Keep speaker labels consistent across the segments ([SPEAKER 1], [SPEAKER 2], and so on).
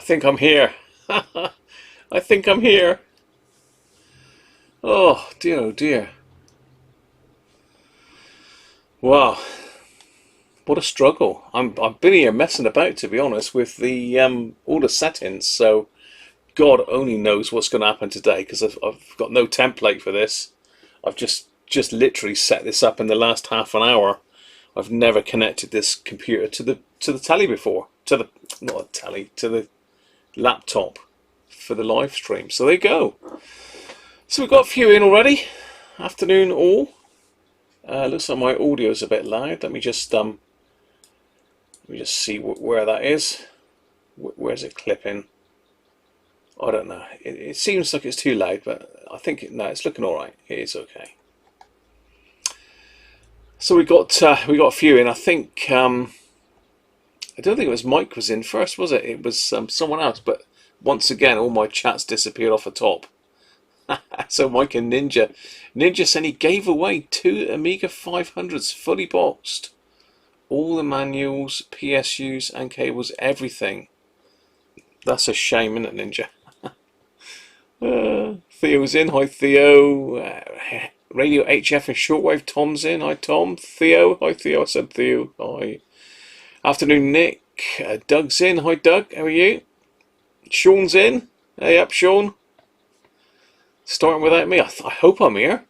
[SPEAKER 1] think I'm here. I think I'm here. Oh dear, oh dear. Wow, what a struggle. I've been here messing about, to be honest, with the all the settings. So God only knows what's going to happen today, because I've got no template for this. I've just literally set this up in the last half an hour. I've never connected this computer to the telly before, to the not a telly, to the laptop for the live stream. So there you go. So we've got a few in already. Afternoon all. Looks like my audio's a bit loud. Let me just see where that is. Where's it clipping? I don't know. It seems like it's too loud, but I think no, it's looking all right. It is okay. So we got a few in. I think I don't think it was Mike was in first, was it? It was someone else. But once again, all my chats disappeared off the top. So Mike and Ninja said he gave away 2 Amiga 500s fully boxed, all the manuals, PSUs and cables, everything. That's a shame, isn't it, Ninja? Theo's in. Hi Theo. Radio HF and shortwave. Tom's in. Hi Tom. Theo. Hi Theo. I said Theo. Hi. Afternoon Nick. Doug's in. Hi Doug. How are you? Sean's in. Hey up Sean. Starting without me. I hope I'm here.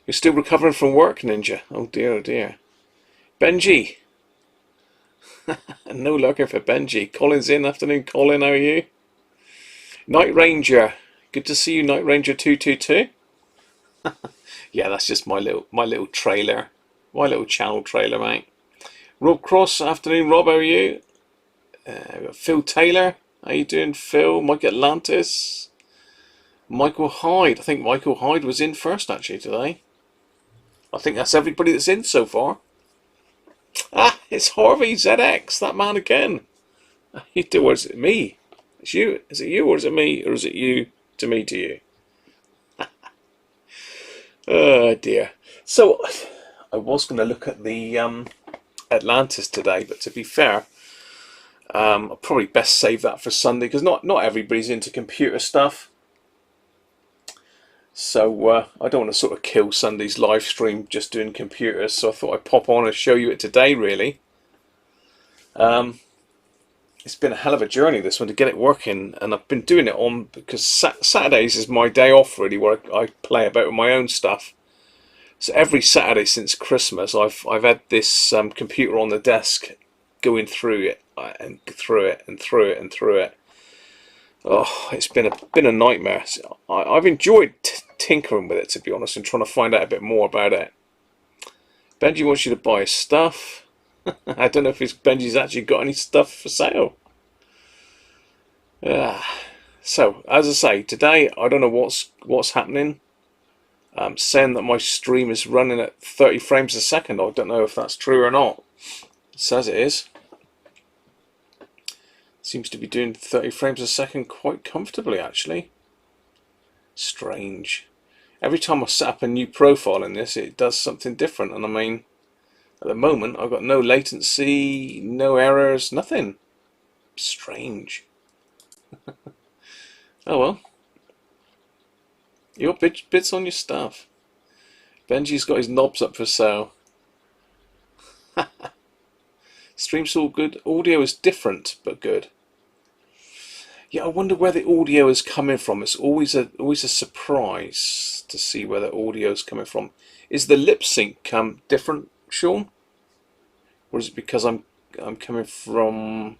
[SPEAKER 1] You're still recovering from work, Ninja. Oh dear, oh dear. Benji. No lurker for Benji. Colin's in. Afternoon, Colin. How are you? Night Ranger. Good to see you, Night Ranger 222. Yeah, that's just my little trailer. My little channel trailer, mate. Rob Cross. Afternoon, Rob. How are you? We've got Phil Taylor. How you doing, Phil? Mike Atlantis. Michael Hyde. I think Michael Hyde was in first, actually, today. I think that's everybody that's in so far. Ah, it's Harvey ZX, that man again. You do, or is it me? It's you. Is it you, or is it me? Or is it you to me to you? Oh, dear. So, I was going to look at the Atlantis today, but to be fair, I'll probably best save that for Sunday, because not everybody's into computer stuff. So I don't want to sort of kill Sunday's live stream just doing computers, so I thought I'd pop on and show you it today, really. It's been a hell of a journey, this one, to get it working, and I've been doing it on, because Saturdays is my day off, really, where I play about with my own stuff. So every Saturday since Christmas, I've had this computer on the desk, going through it and through it and through it and through it. Oh, it's been a nightmare. I've enjoyed tinkering with it, to be honest, and trying to find out a bit more about it. Benji wants you to buy his stuff. I don't know if Benji's actually got any stuff for sale. So, as I say, today I don't know what's happening. I'm saying that my stream is running at 30 frames a second. I don't know if that's true or not. It says it is. Seems to be doing 30 frames a second quite comfortably, actually. Strange. Every time I set up a new profile in this, it does something different. And I mean, at the moment, I've got no latency, no errors, nothing. Strange. Oh well. You got bits on your stuff. Benji's got his knobs up for sale. Stream's all good. Audio is different, but good. Yeah, I wonder where the audio is coming from. It's always a surprise to see where the audio is coming from. Is the lip sync different, Sean? Or is it because I'm coming from...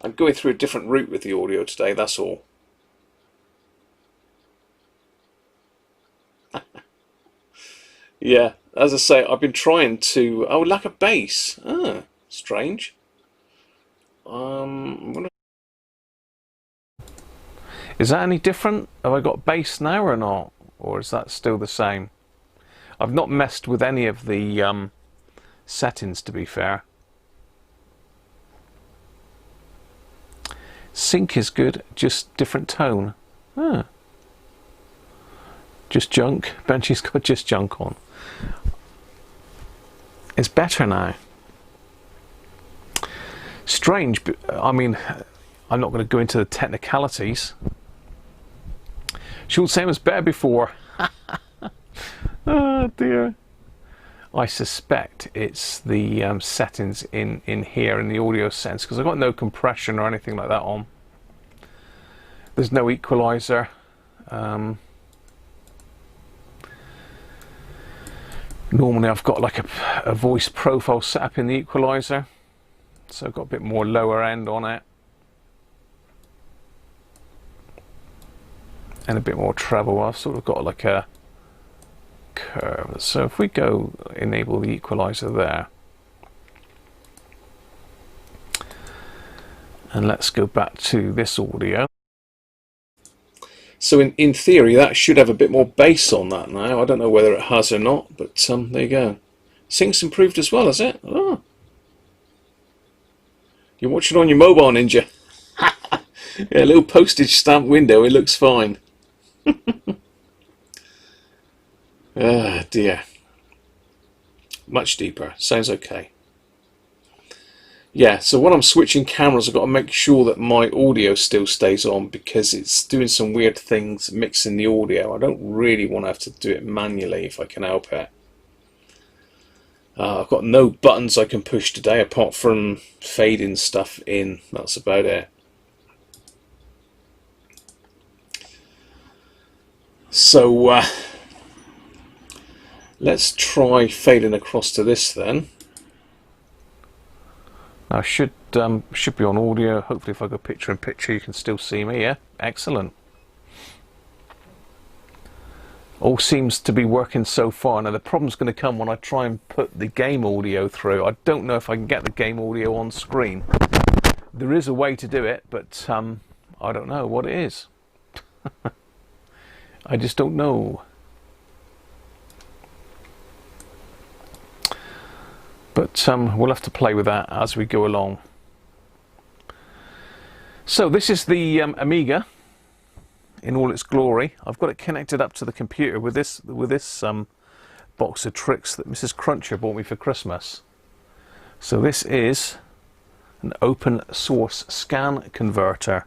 [SPEAKER 1] I'm going through a different route with the audio today, that's all. Yeah, as I say, I've been trying to... Oh, lack of bass. Ah, strange. Is that any different? Have I got bass now or not? Or is that still the same? I've not messed with any of the settings, to be fair. Sync is good, just different tone. Ah. Just junk. Benji's got just junk on. It's better now. Strange, but I mean, I'm not going to go into the technicalities. She would say it was better before. Oh dear. I suspect it's the settings in here in the audio sense, because I've got no compression or anything like that on. There's no equalizer. Normally I've got like a voice profile set up in the equalizer, so I've got a bit more lower end on it and a bit more treble. I've sort of got like a curve. So if we go enable the equalizer there, and let's go back to this audio. So in theory that should have a bit more bass on that now. I don't know whether it has or not, but there you go. Sync's improved as well, is it? Oh. You're watching on your mobile, Ninja. Yeah, a little postage stamp window, it looks fine. Ah, dear. Much deeper. Sounds okay. Yeah, so when I'm switching cameras, I've got to make sure that my audio still stays on, because it's doing some weird things mixing the audio. I don't really want to have to do it manually if I can help it. I've got no buttons I can push today apart from fading stuff in. That's about it. So let's try fading across to this then. Now should be on audio. Hopefully if I go picture in picture you can still see me. Yeah, excellent. All seems to be working so far. Now the problem's going to come when I try and put the game audio through. I don't know if I can get the game audio on screen. There is a way to do it, but I don't know what it is. I just don't know. But we'll have to play with that as we go along. So this is the Amiga in all its glory. I've got it connected up to the computer with this box of tricks that Mrs. Cruncher bought me for Christmas. So this is an open source scan converter.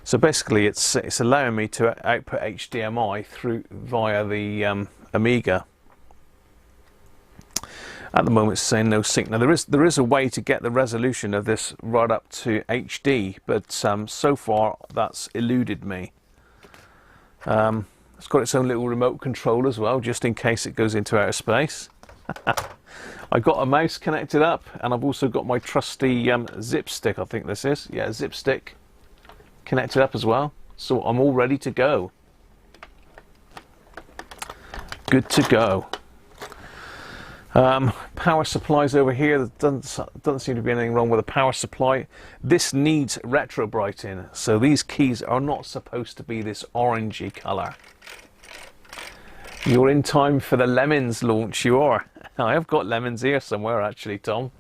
[SPEAKER 1] So basically it's allowing me to output HDMI through via the Amiga. At the moment it's saying no sync. Now there is a way to get the resolution of this right up to HD, but so far that's eluded me. It's got its own little remote control as well, just in case it goes into outer space. I got a mouse connected up, and I've also got my trusty zip stick, I think this is. Yeah, zip stick connected up as well. So I'm all ready to go. Good to go. Power supplies over here. There doesn't seem to be anything wrong with the power supply. This needs retro brighting, so these keys are not supposed to be this orangey colour. You're in time for the Lemmings launch, you are. I have got Lemmings here somewhere actually, Tom.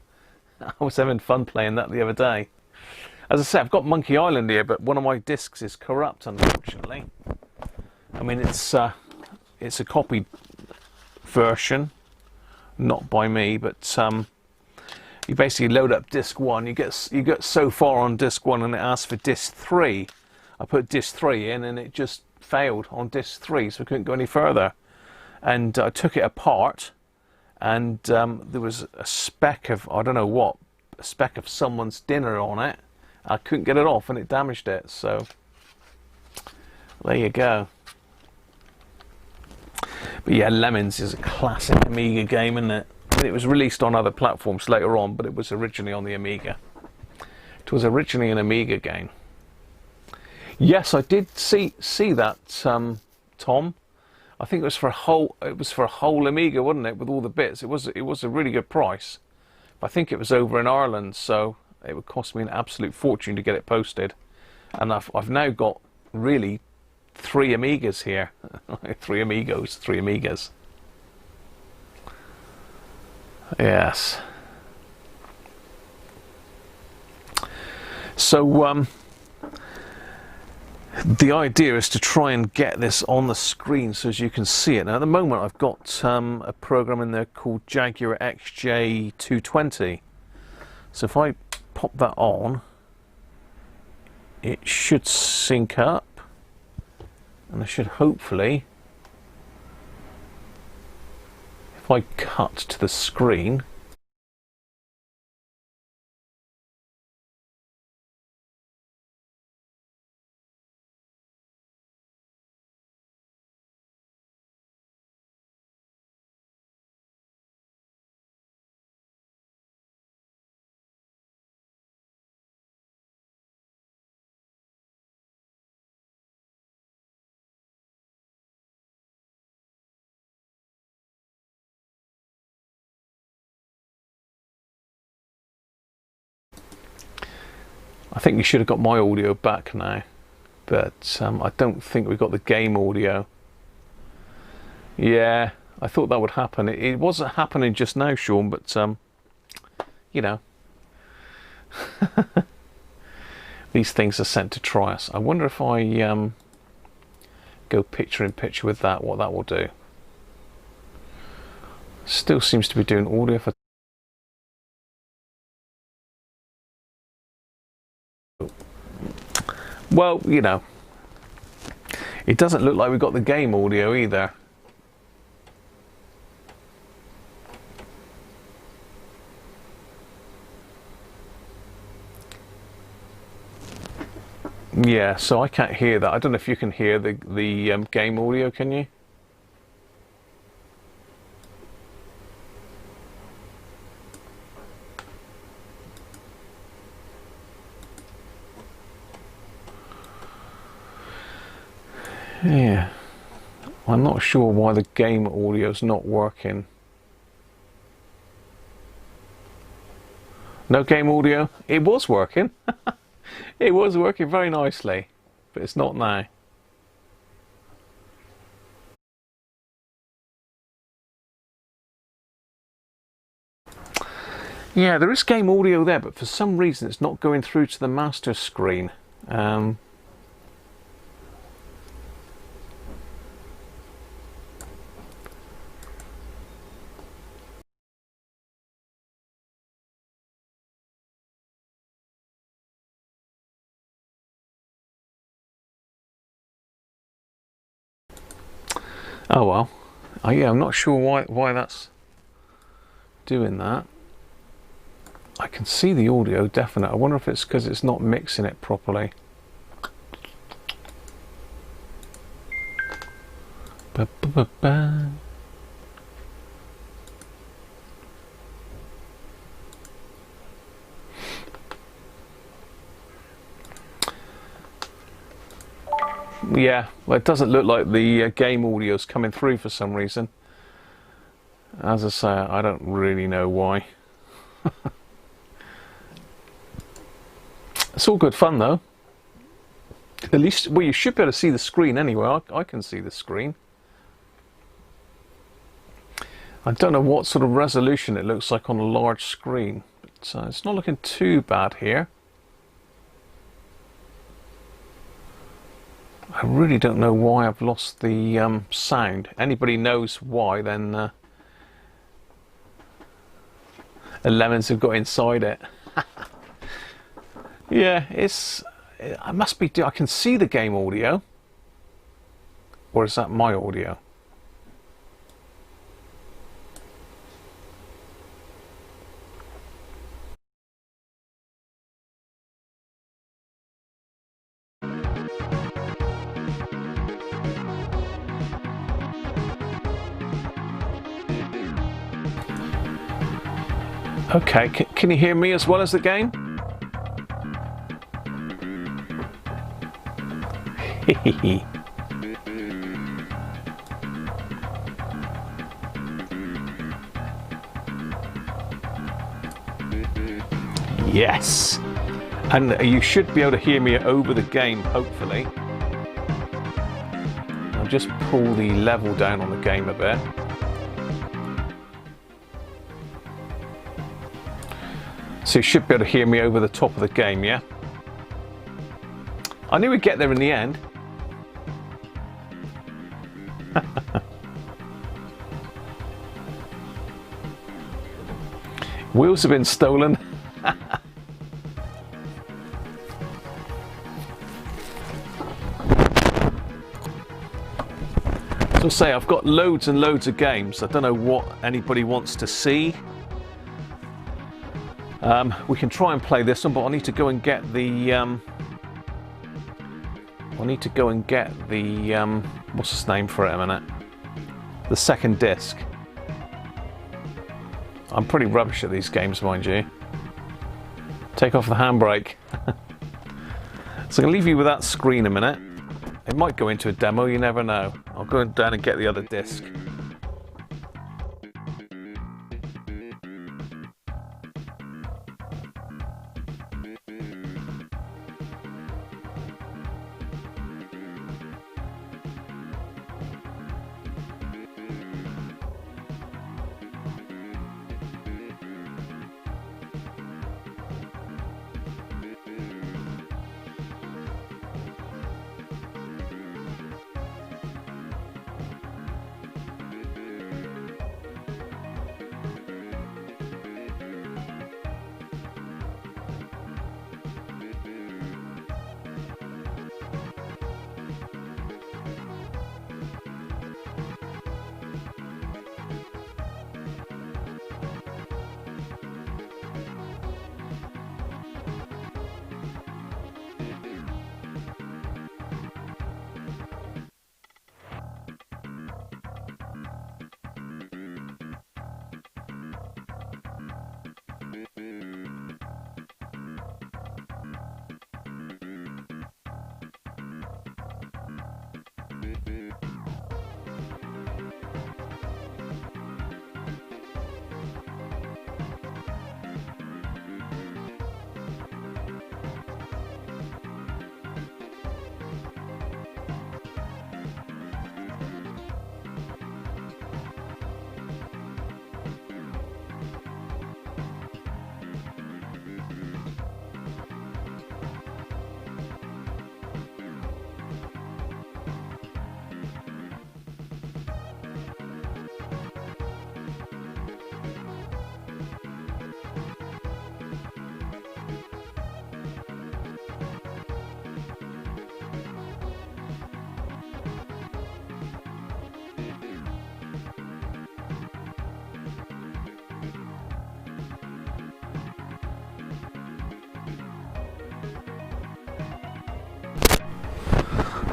[SPEAKER 1] I was having fun playing that the other day. As I say, I've got Monkey Island here, but one of my discs is corrupt, unfortunately. I mean, it's a copied version. Not by me, but you basically load up disc 1. You get so far on disc 1 and it asks for disc 3. I put disc 3 in and it just failed on disc 3, so I couldn't go any further. And I took it apart, and there was a speck of, I don't know what, a speck of someone's dinner on it. I couldn't get it off and it damaged it, so there you go. But yeah, Lemmings is a classic Amiga game, isn't it? I mean, it was released on other platforms later on, but it was originally on the Amiga. It was originally an Amiga game. Yes, I did see that, Tom. I think it was for a whole Amiga, wasn't it, with all the bits? It was a really good price. But I think it was over in Ireland, so it would cost me an absolute fortune to get it posted. And I've now got really 3 Amigas here. 3 Amigos, 3 Amigas. Yes. So the idea is to try and get this on the screen so as you can see it. Now at the moment I've got a program in there called Jaguar XJ220. So if I pop that on, it should sync up, and I should hopefully, if I cut to the screen, I think you should have got my audio back now, but I don't think we got the game audio. Yeah, I thought that would happen. It wasn't happening just now, Sean, but you know, these things are sent to try us. I wonder if I go picture in picture with that, what that will do. Still seems to be doing audio for. Well, you know, it doesn't look like we've got the game audio either. Yeah, so I can't hear that. I don't know if you can hear the game audio, can you? Yeah, I'm not sure why the game audio is not working. No game audio? It was working. It was working very nicely, but it's not now. Yeah, there is game audio there, but for some reason it's not going through to the master screen. Oh well. Yeah, I'm not sure why that's doing that. I can see the audio, definite. I wonder if it's because it's not mixing it properly. Ba, ba, ba, ba. Yeah, well, it doesn't look like the game audio is coming through for some reason. As I say, I don't really know why. It's all good fun though. At least, well, you should be able to see the screen anyway. I can see the screen. I don't know what sort of resolution it looks like on a large screen, but it's not looking too bad here. I really don't know why I've lost the sound. Anybody knows why, then the Lemmings have got inside it. Yeah, I must be. I can see the game audio, or is that my audio? Okay, can you hear me as well as the game? Yes! And you should be able to hear me over the game, hopefully. I'll just pull the level down on the game a bit. So you should be able to hear me over the top of the game, yeah? I knew we'd get there in the end. Wheels have been stolen. I say, I've got loads and loads of games. I don't know what anybody wants to see. We can try and play this one, but I need to go and get the what's its name for it a minute? The second disc. I'm pretty rubbish at these games, mind you. Take off the handbrake. So I'm going to leave you with that screen a minute. It might go into a demo, you never know. I'll go down and get the other disc.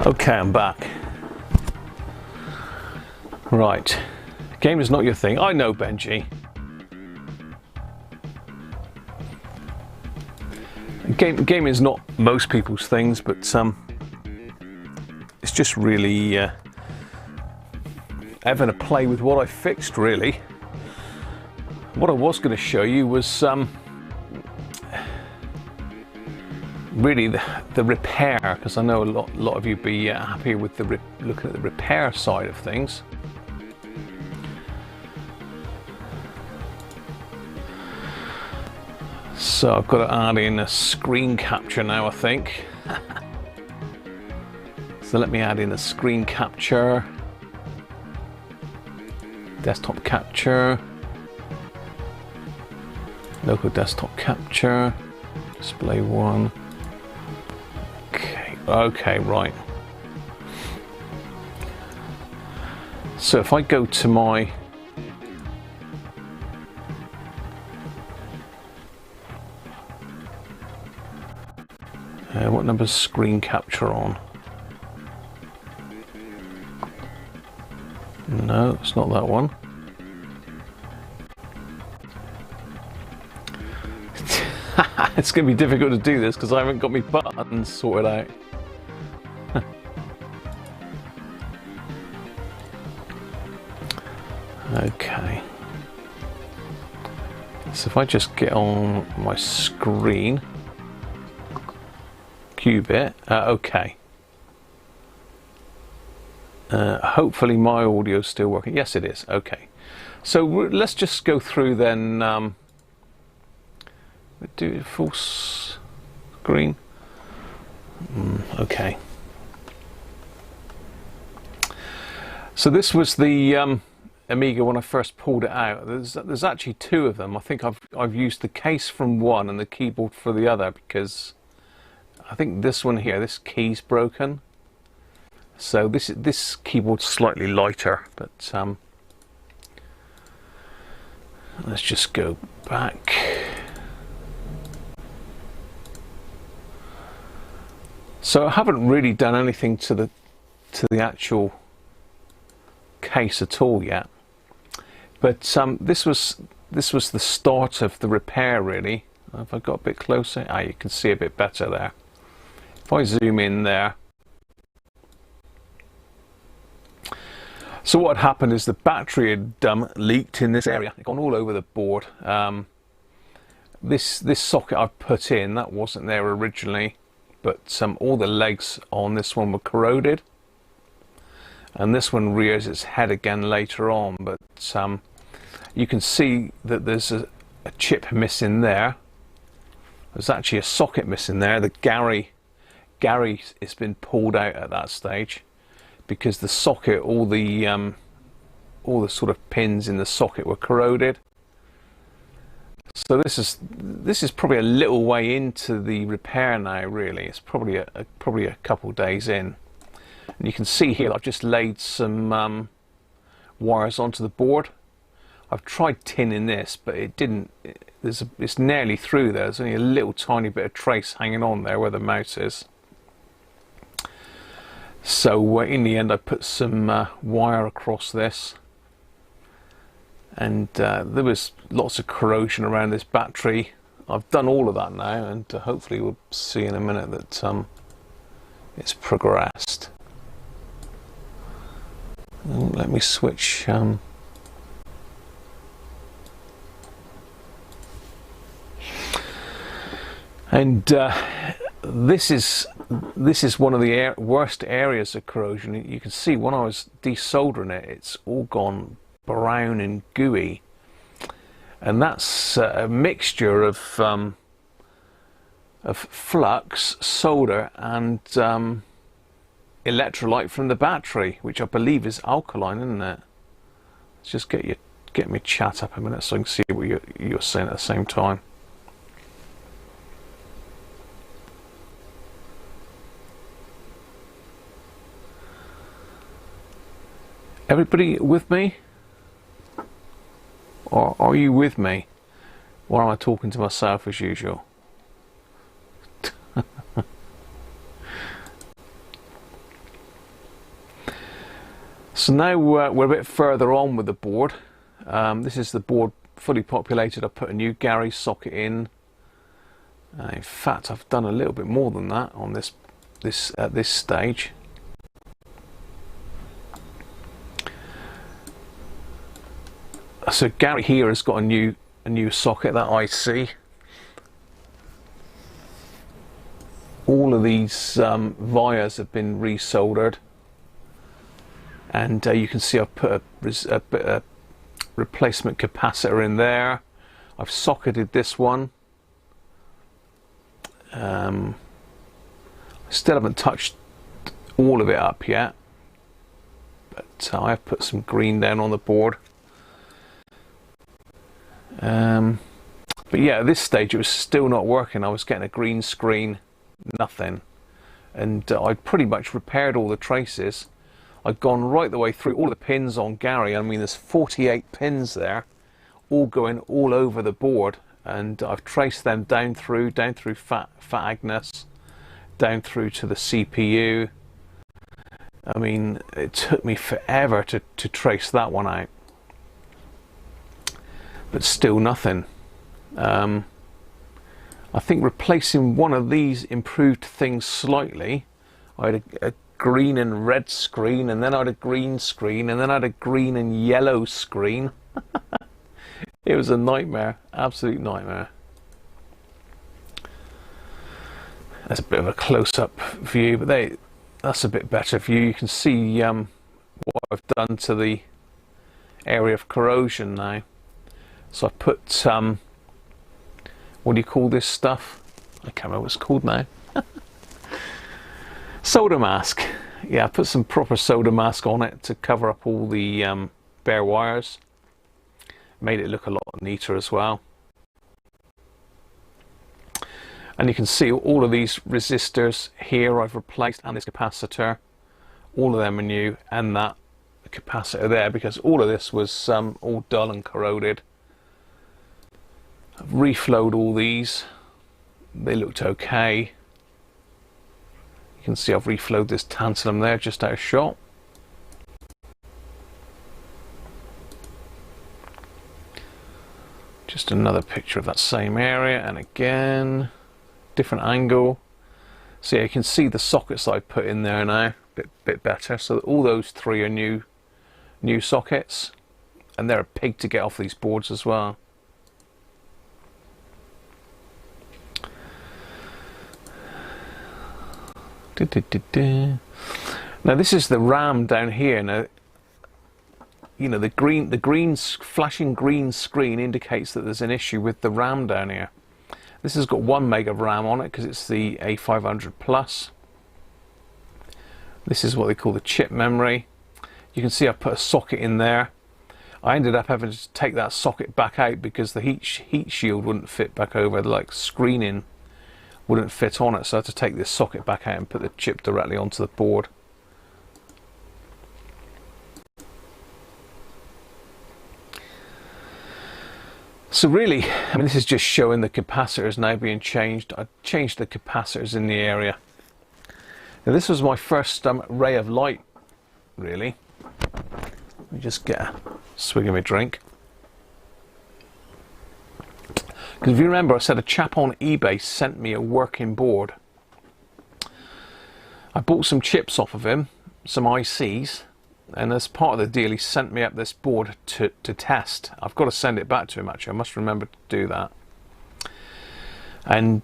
[SPEAKER 1] Okay, I'm back. Right. Game is not your thing. I know, Benji. Game is not most people's things, but it's just really having a play with what I fixed, really. What I was going to show you was really the repair, because I know a lot of you be happy with the looking at the repair side of things. So I've got to add in a screen capture now, I think. So let me add in a screen capture, desktop capture, local desktop capture, display one. Okay, right. So if I go to my what number's screen capture on? No, it's not that one. It's going to be difficult to do this because I haven't got my buttons sorted out. Okay. So if I just get on my screen, Qubit, okay. Hopefully my audio is still working. Yes, it is. Okay. So let's just go through then. Do full screen. Okay. So this was the Amiga when I first pulled it out. There's actually two of them. I think I've used the case from one and the keyboard for the other, because I think this one here, this key's broken. So this keyboard's slightly lighter, but let's just go back. So I haven't really done anything to the actual case at all yet, but this was the start of the repair, really. If I got a bit closer, you can see a bit better there. If I zoom in there, so what had happened is the battery had leaked in this area. It gone all over the board. This socket I've put in, that wasn't there originally, but all the legs on this one were corroded, and this one rears its head again later on. But you can see that there's a chip missing there. There's actually a socket missing there. The Gary has been pulled out at that stage, because the socket, all the sort of pins in the socket were corroded. So this is probably a little way into the repair now. Really, it's probably a couple days in, and you can see here I've just laid some wires onto the board. I've tried tinning this, but it didn't. It's nearly through there. There's only a little tiny bit of trace hanging on there where the mouse is. So in the end, I put some wire across this, and there was lots of corrosion around this battery. I've done all of that now, and hopefully we'll see in a minute that it's progressed. Let me switch. And this is one of the worst areas of corrosion. You can see when I was desoldering it, it's all gone brown and gooey, and that's a mixture of flux, solder, and electrolyte from the battery, which I believe is alkaline, isn't it? Let's just get me chat up a minute so I can see what you're saying at the same time. Everybody with me? Or are you with me? Or am I talking to myself as usual? So now we're a bit further on with the board. This is the board fully populated. I put a new Gary socket in. In fact, I've done a little bit more than that on this at this stage. So Gary here has got a new socket, that IC. All of these wires have been resoldered, and you can see I've put a replacement capacitor in there. I've socketed this one. Still haven't touched all of it up yet, but I've put some green down on the board. But yeah, at this stage it was still not working. I was getting a green screen, nothing, and I'd pretty much repaired all the traces. I'd gone right the way through all the pins on Gary. I mean, there's 48 pins there, all going all over the board, and I've traced them down through Fat Agnes, down through to the CPU. I mean, it took me forever to trace that one out, but still nothing. I think replacing one of these improved things slightly. I had a green and red screen, and then I had a green screen, and then I had a green and yellow screen. It was a nightmare, absolute nightmare. That's a bit of a close-up view, but that's a bit better view. You can see what I've done to the area of corrosion now. So I put, what do you call this stuff? I can't remember what it's called now. Solder mask. Yeah, I put some proper solder mask on it to cover up all the bare wires. Made it look a lot neater as well. And you can see all of these resistors here I've replaced, and this capacitor. all of them are new, and that capacitor there, because all of this was all dull and corroded. I've reflowed all these. They looked okay. You can see I've reflowed this tantalum there just out of shot. Just another picture of that same area, and again, different angle. So yeah, you can see the sockets that I put in there now, bit better. So all those three are new sockets, and they're a pig to get off these boards as well. Now this is the RAM down here. Now, you know, the flashing green screen indicates that there's an issue with the RAM down here. This has got 1 meg of RAM on it because it's the A500 Plus. This is what they call the chip memory. You can see I put a socket in there. I ended up having to take that socket back out because the heat shield wouldn't fit back over, like screening wouldn't fit on it, so I had to take this socket back out and put the chip directly onto the board. So really, I mean, this is just showing the capacitors now being changed. I changed the capacitors in the area. Now this was my first ray of light, really. Let me just get a swig of my drink. Because if you remember, I said a chap on eBay sent me a working board. I bought some chips off of him, some ICs, and as part of the deal he sent me up this board to test. I've got to send it back to him actually, I must remember to do that. And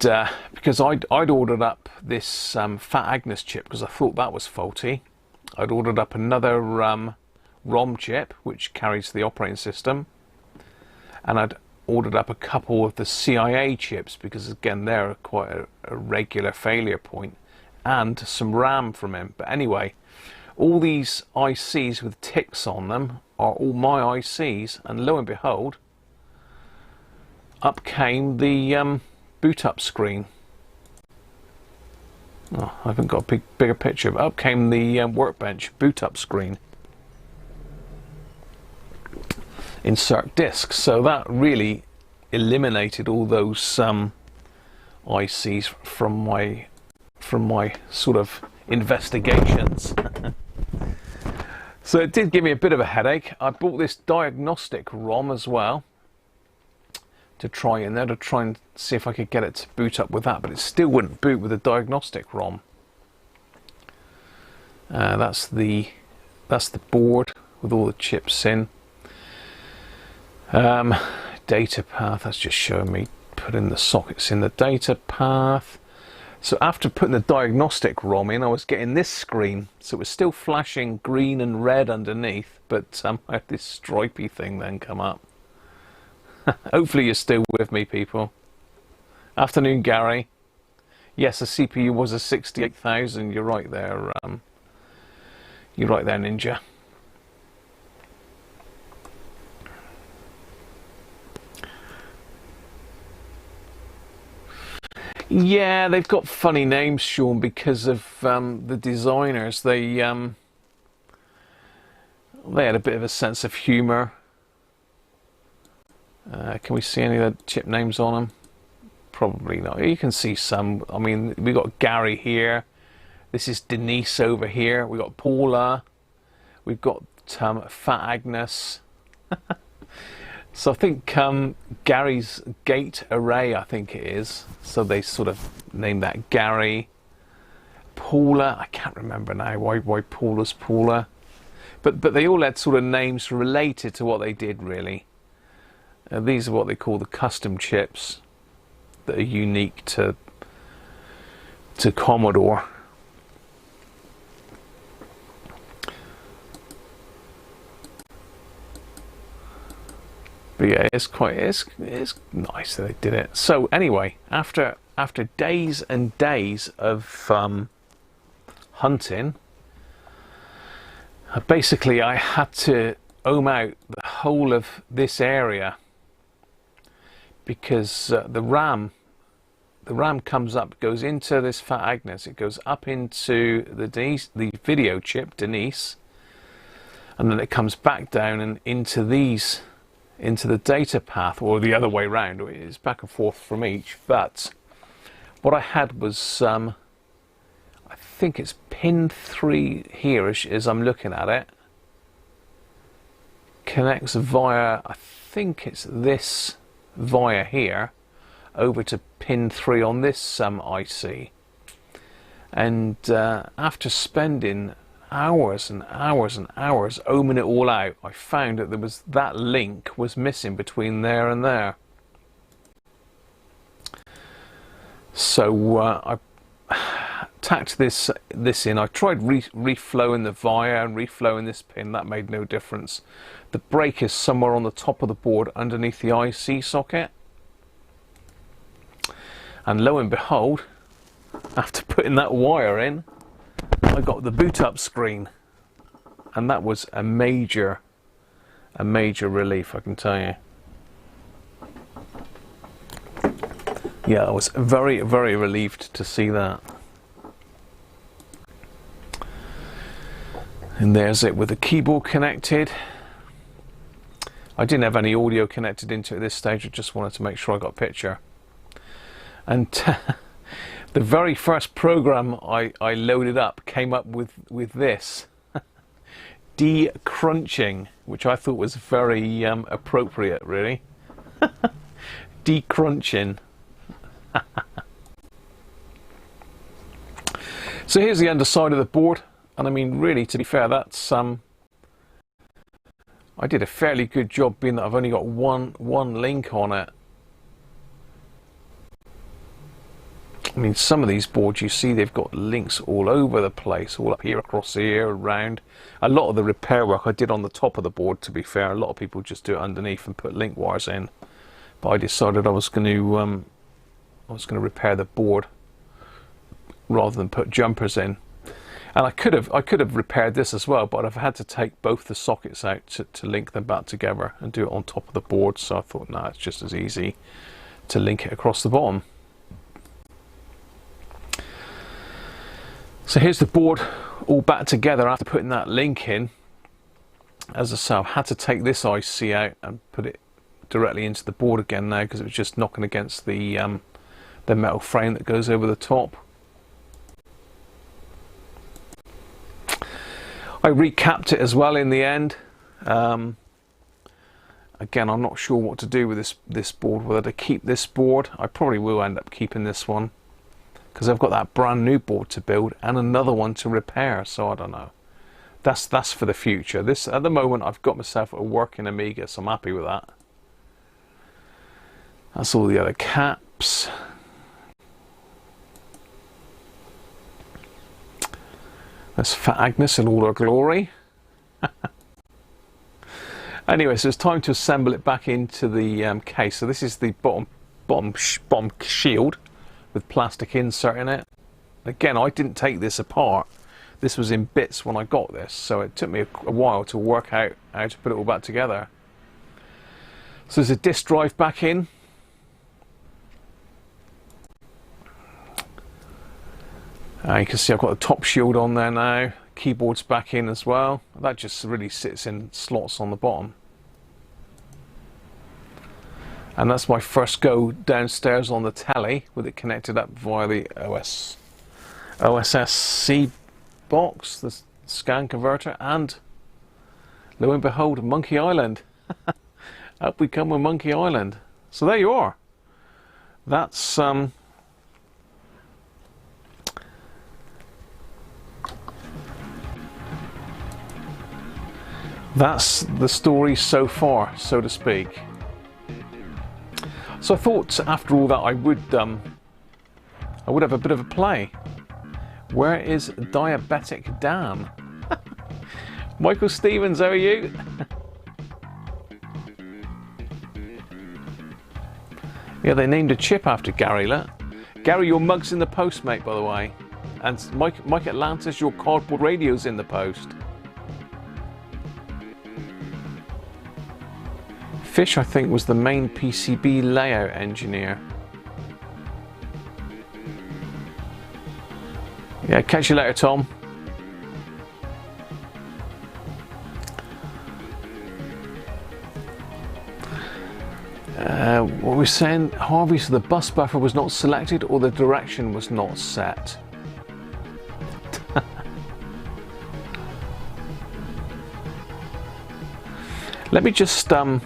[SPEAKER 1] because I'd ordered up this Fat Agnes chip because I thought that was faulty. I'd ordered up another ROM chip which carries the operating system, and I'd ordered up a couple of the CIA chips because again they're quite a regular failure point, and some RAM from him. But anyway, all these ICs with ticks on them are all my ICs, and lo and behold, up came the boot up screen. Oh, I haven't got a bigger picture, but up came the workbench boot up screen. Insert disk. So that really eliminated all those ICs from my sort of investigations. So it did give me a bit of a headache. I bought this diagnostic ROM as well to try in there, to try and see if I could get it to boot up with that, but it still wouldn't boot with a diagnostic ROM. That's the board with all the chips in. Data path, that's just showing me putting the sockets in the data path. So after putting the diagnostic ROM in, I was getting this screen. So it was still flashing green and red underneath, but I had this stripy thing then come up. Hopefully you're still with me, people. Afternoon, Gary. Yes, the CPU was a 68,000. You're right there. You're right there, Ninja. Yeah, they've got funny names, Sean, because of the designers. They had a bit of a sense of humour. Can we see any of the chip names on them? Probably not. You can see some. I mean, we got Gary here. This is Denise over here. We got Paula. We've got Fat Agnes. So I think Gary's Gate Array, I think it is. So they sort of named that Gary. Paula, I can't remember now why Paula's Paula. But they all had sort of names related to what they did, really. These are what they call the custom chips that are unique to Commodore. But yeah, it's nice that they did it. So anyway, after days and days of hunting, basically I had to ohm out the whole of this area because the RAM the RAM comes up, goes into this fat Agnes, it goes up into the video chip, Denise, and then it comes back down and into these, into the data path, or the other way around. It's back and forth from each. But what I had was, I think it's pin 3 here as I'm looking at it. Connects via, I think it's this via here, over to pin 3 on this IC. And after spending hours and hours and hours ohming it all out, I found that there was, that link was missing between there and there. So I tacked this in. I tried reflowing the via and reflowing this pin. That made no difference. The break is somewhere on the top of the board underneath the IC socket. And lo and behold, after putting that wire in, I got the boot up screen. And that was a major relief, I can tell you. Yeah, I was very, very relieved to see that. And there's it with the keyboard connected. I didn't have any audio connected into it at this stage. I just wanted to make sure I got a picture. And the very first program I loaded up came up with this. Decrunching, which I thought was very appropriate, really. Decrunching. So here's the underside of the board, and I mean, really, to be fair, that's I did a fairly good job, being that I've only got one link on it. I mean, some of these boards, you see, they've got links all over the place, all up here, across here, around. A lot of the repair work I did on the top of the board, to be fair. A lot of people just do it underneath and put link wires in, but I decided I was going to repair the board rather than put jumpers in. And I could have repaired this as well, but I've had to take both the sockets out to link them back together and do it on top of the board. So I thought, nah, it's just as easy to link it across the bottom. So here's the board all back together after putting that link in. As I say, I've had to take this IC out and put it directly into the board again now, because it was just knocking against the metal frame that goes over the top. I recapped it as well in the end. Again, I'm not sure what to do with this board, whether to keep this board. I probably will end up keeping this one, because I've got that brand new board to build and another one to repair, so I don't know. That's for the future. This, at the moment, I've got myself a working Amiga, so I'm happy with that. That's all the other caps. That's Fat Agnes in all her glory. Anyway, so it's time to assemble it back into the case. So this is the bottom shield with plastic insert in it. Again, I didn't take this apart. This was in bits when I got this, so it took me a while to work out how to put it all back together. So there's a disk drive back in. You can see I've got the top shield on there now. Keyboard's back in as well. That just really sits in slots on the bottom. And that's my first go downstairs on the telly, with it connected up via the OSSC box, the scan converter, and lo and behold, Monkey Island. Up we come with Monkey Island. So there you are. That's the story so far, so to speak. So I thought after all that I would have a bit of a play. Where is Diabetic Dan? Michael Stevens, how are you? Yeah, they named a chip after Gary. Look. Gary, your mug's in the post, mate, by the way. And Mike Atlantis, your cardboard radio's in the post. Fish, I think, was the main PCB layout engineer. Yeah, catch you later, Tom. What we're saying, Harvey, so the bus buffer was not selected or the direction was not set. Let me just go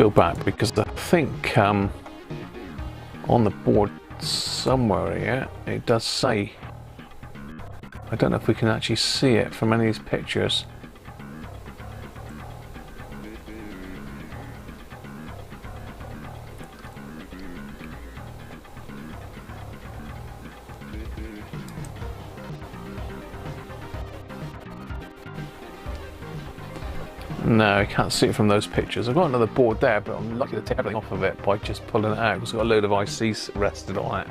[SPEAKER 1] back, because I think on the board somewhere here it does say, I don't know if we can actually see it from any of these pictures. No, I can't see it from those pictures. I've got another board there, but I'm lucky to take everything off of it by just pulling it out, because I've got a load of ICs rested on it.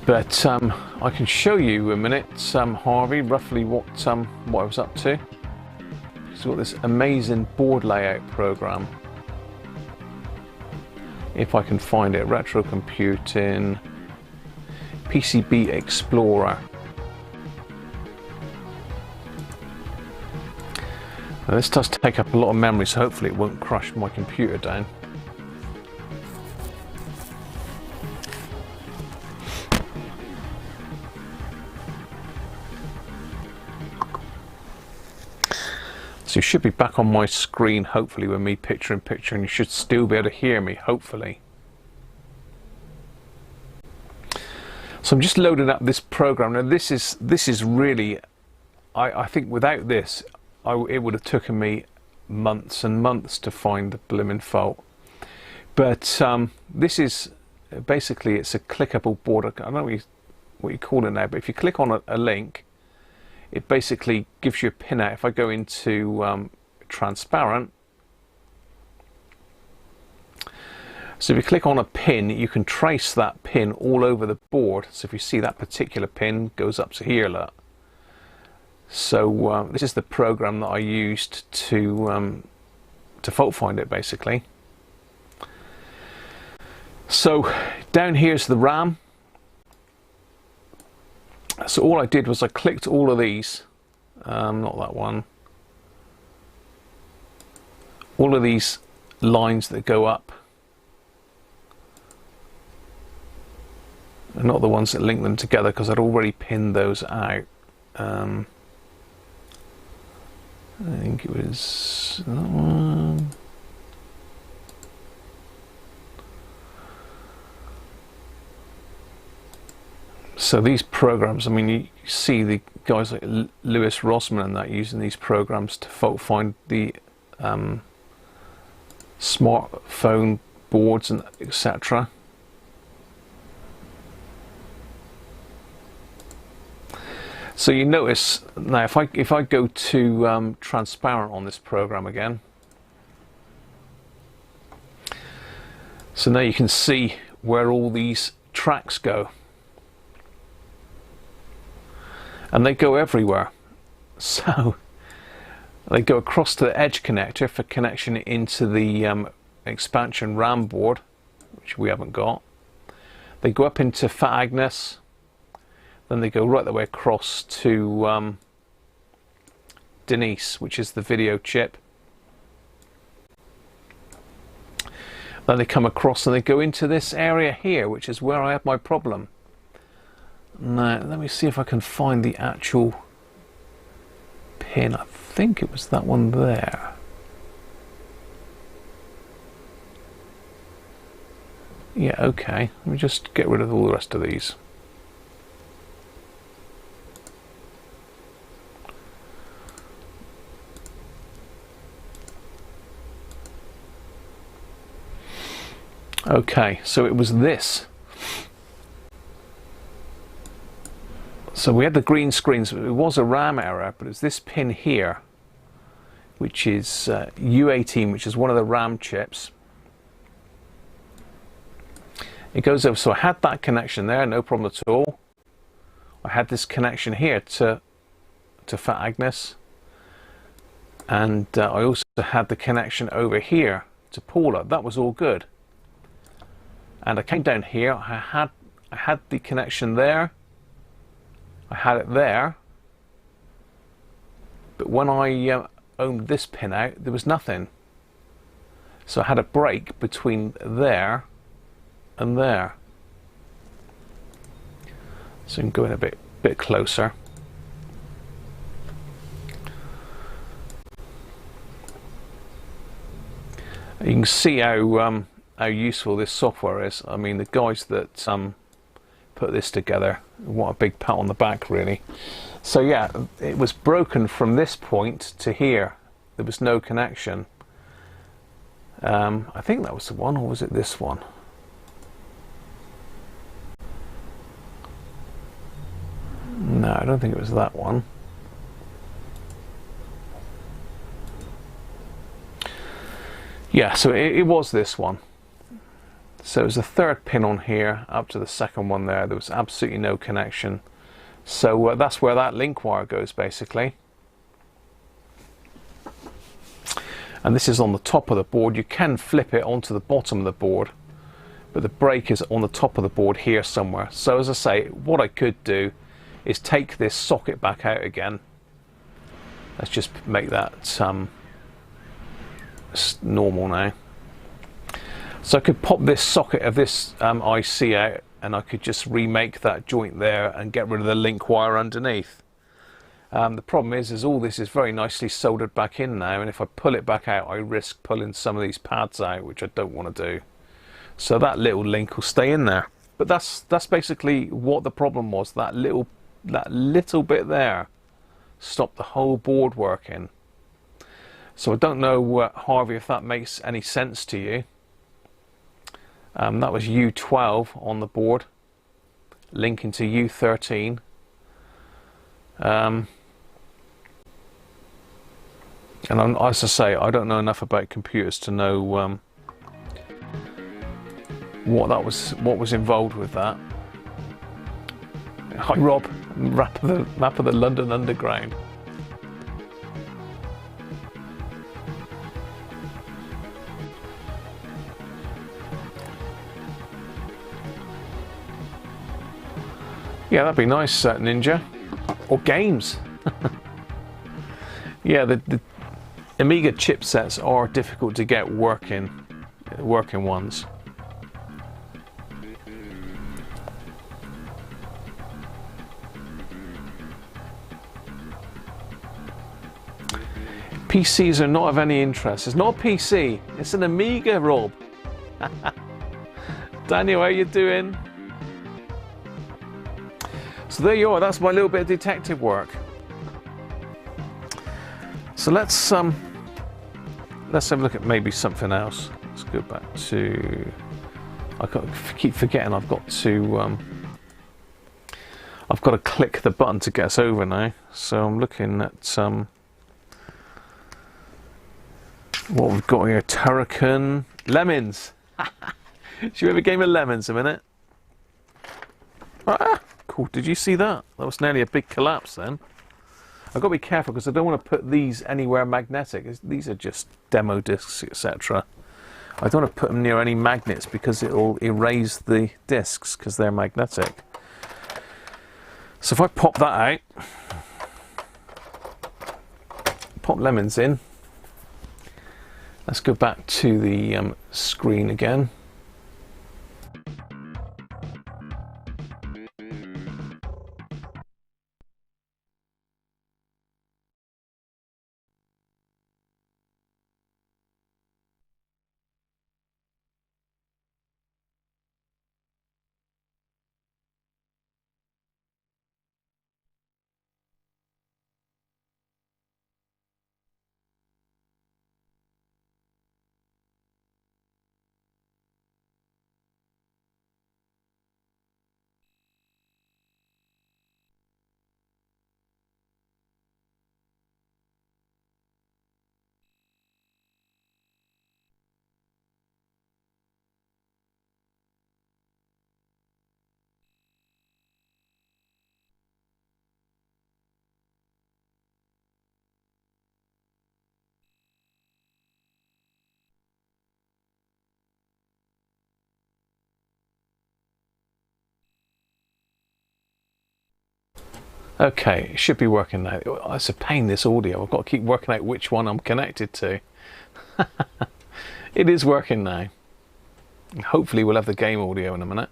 [SPEAKER 1] But I can show you in a minute, Harvey, roughly what I was up to. So we've got this amazing board layout program. If I can find it, Retro Computing, PCB Explorer. Now this does take up a lot of memory, so hopefully it won't crush my computer down. So you should be back on my screen, hopefully, with me picture in picture, and you should still be able to hear me, hopefully. So I'm just loading up this program. Now this is really, I think without this, it would have taken me months and months to find the blimmin' fault. But this is basically, it's a clickable board. I don't know what you call it now, but if you click on a link, it basically gives you a pin out. If I go into transparent, so if you click on a pin, you can trace that pin all over the board. So if you see that particular pin goes up to here, look. So this is the program that I used to fault find it, basically. So down here's the RAM. So all I did was I clicked all of these, not that one, all of these lines that go up, and not the ones that link them together, because I'd already pinned those out. I think it was that one. So these programs, I mean, you see the guys like Lewis Rossman and that using these programs to fault find the smartphone boards and etc. So you notice now, if I go to transparent on this program again, so now you can see where all these tracks go, and they go everywhere. So they go across to the edge connector for connection into the expansion RAM board, which we haven't got. They go up into Fat Agnes. Then they go right the way across to Denise, which is the video chip. Then they come across and they go into this area here, which is where I had my problem. Now, let me see if I can find the actual pin. I think it was that one there. Yeah, okay. Let me just get rid of all the rest of these. Okay, so it was this. So we had the green screen, so it was a RAM error, but it's this pin here, which is U18, which is one of the RAM chips. It goes over, so I had that connection there, no problem at all. I had this connection here to Fat Agnes, and I also had the connection over here to Paula. That was all good. And I came down here, I had the connection there, I had it there, but when I ohmed this pin out, there was nothing. So I had a break between there and there. So I can go in a bit closer. You can see how useful this software is. I mean, the guys that put this together, what a big pat on the back, really. So yeah, it was broken from this point to here. There was no connection. I think that was the one, or was it this one? No, I don't think it was that one. Yeah, so it was this one. So it was the third pin on here up to the second one there. There was absolutely no connection. So that's where that link wire goes, basically. And this is on the top of the board. You can flip it onto the bottom of the board, but the break is on the top of the board here somewhere. So as I say, what I could do is take this socket back out again. Let's just make that normal now. So I could pop this socket of this IC out, and I could just remake that joint there and get rid of the link wire underneath. The problem is all this is very nicely soldered back in now, and if I pull it back out, I risk pulling some of these pads out, which I don't want to do. So that little link will stay in there. But that's basically what the problem was. That little bit there stopped the whole board working. So I don't know, Harvey, if that makes any sense to you. That was U12 on the board, linking to U13. And as I say, I don't know enough about computers to know what was involved with that. Hi Rob, map of the London Underground. Yeah, that'd be nice, Ninja. Or games. Yeah, the Amiga chipsets are difficult to get working ones. PCs are not of any interest. It's not a PC, it's an Amiga, Rob. Daniel, how you doing? So there you are, that's my little bit of detective work. So let's have a look at maybe something else. Let's go back to, keep forgetting I've got to click the button to get us over now. So I'm looking at what we've got here. Turrican, Lemmings. Should we have a game of Lemmings a minute? Ah, cool. Did you see that? That was nearly a big collapse then. I've got to be careful because I don't want to put these anywhere magnetic. These are just demo discs, etc. I don't want to put them near any magnets because it'll erase the discs because they're magnetic. So if I pop that out, pop Lemmings in. Let's go back to the screen again. Okay, it should be working now. It's a pain, this audio. I've got to keep working out which one I'm connected to. It is working now. Hopefully we'll have the game audio in a minute.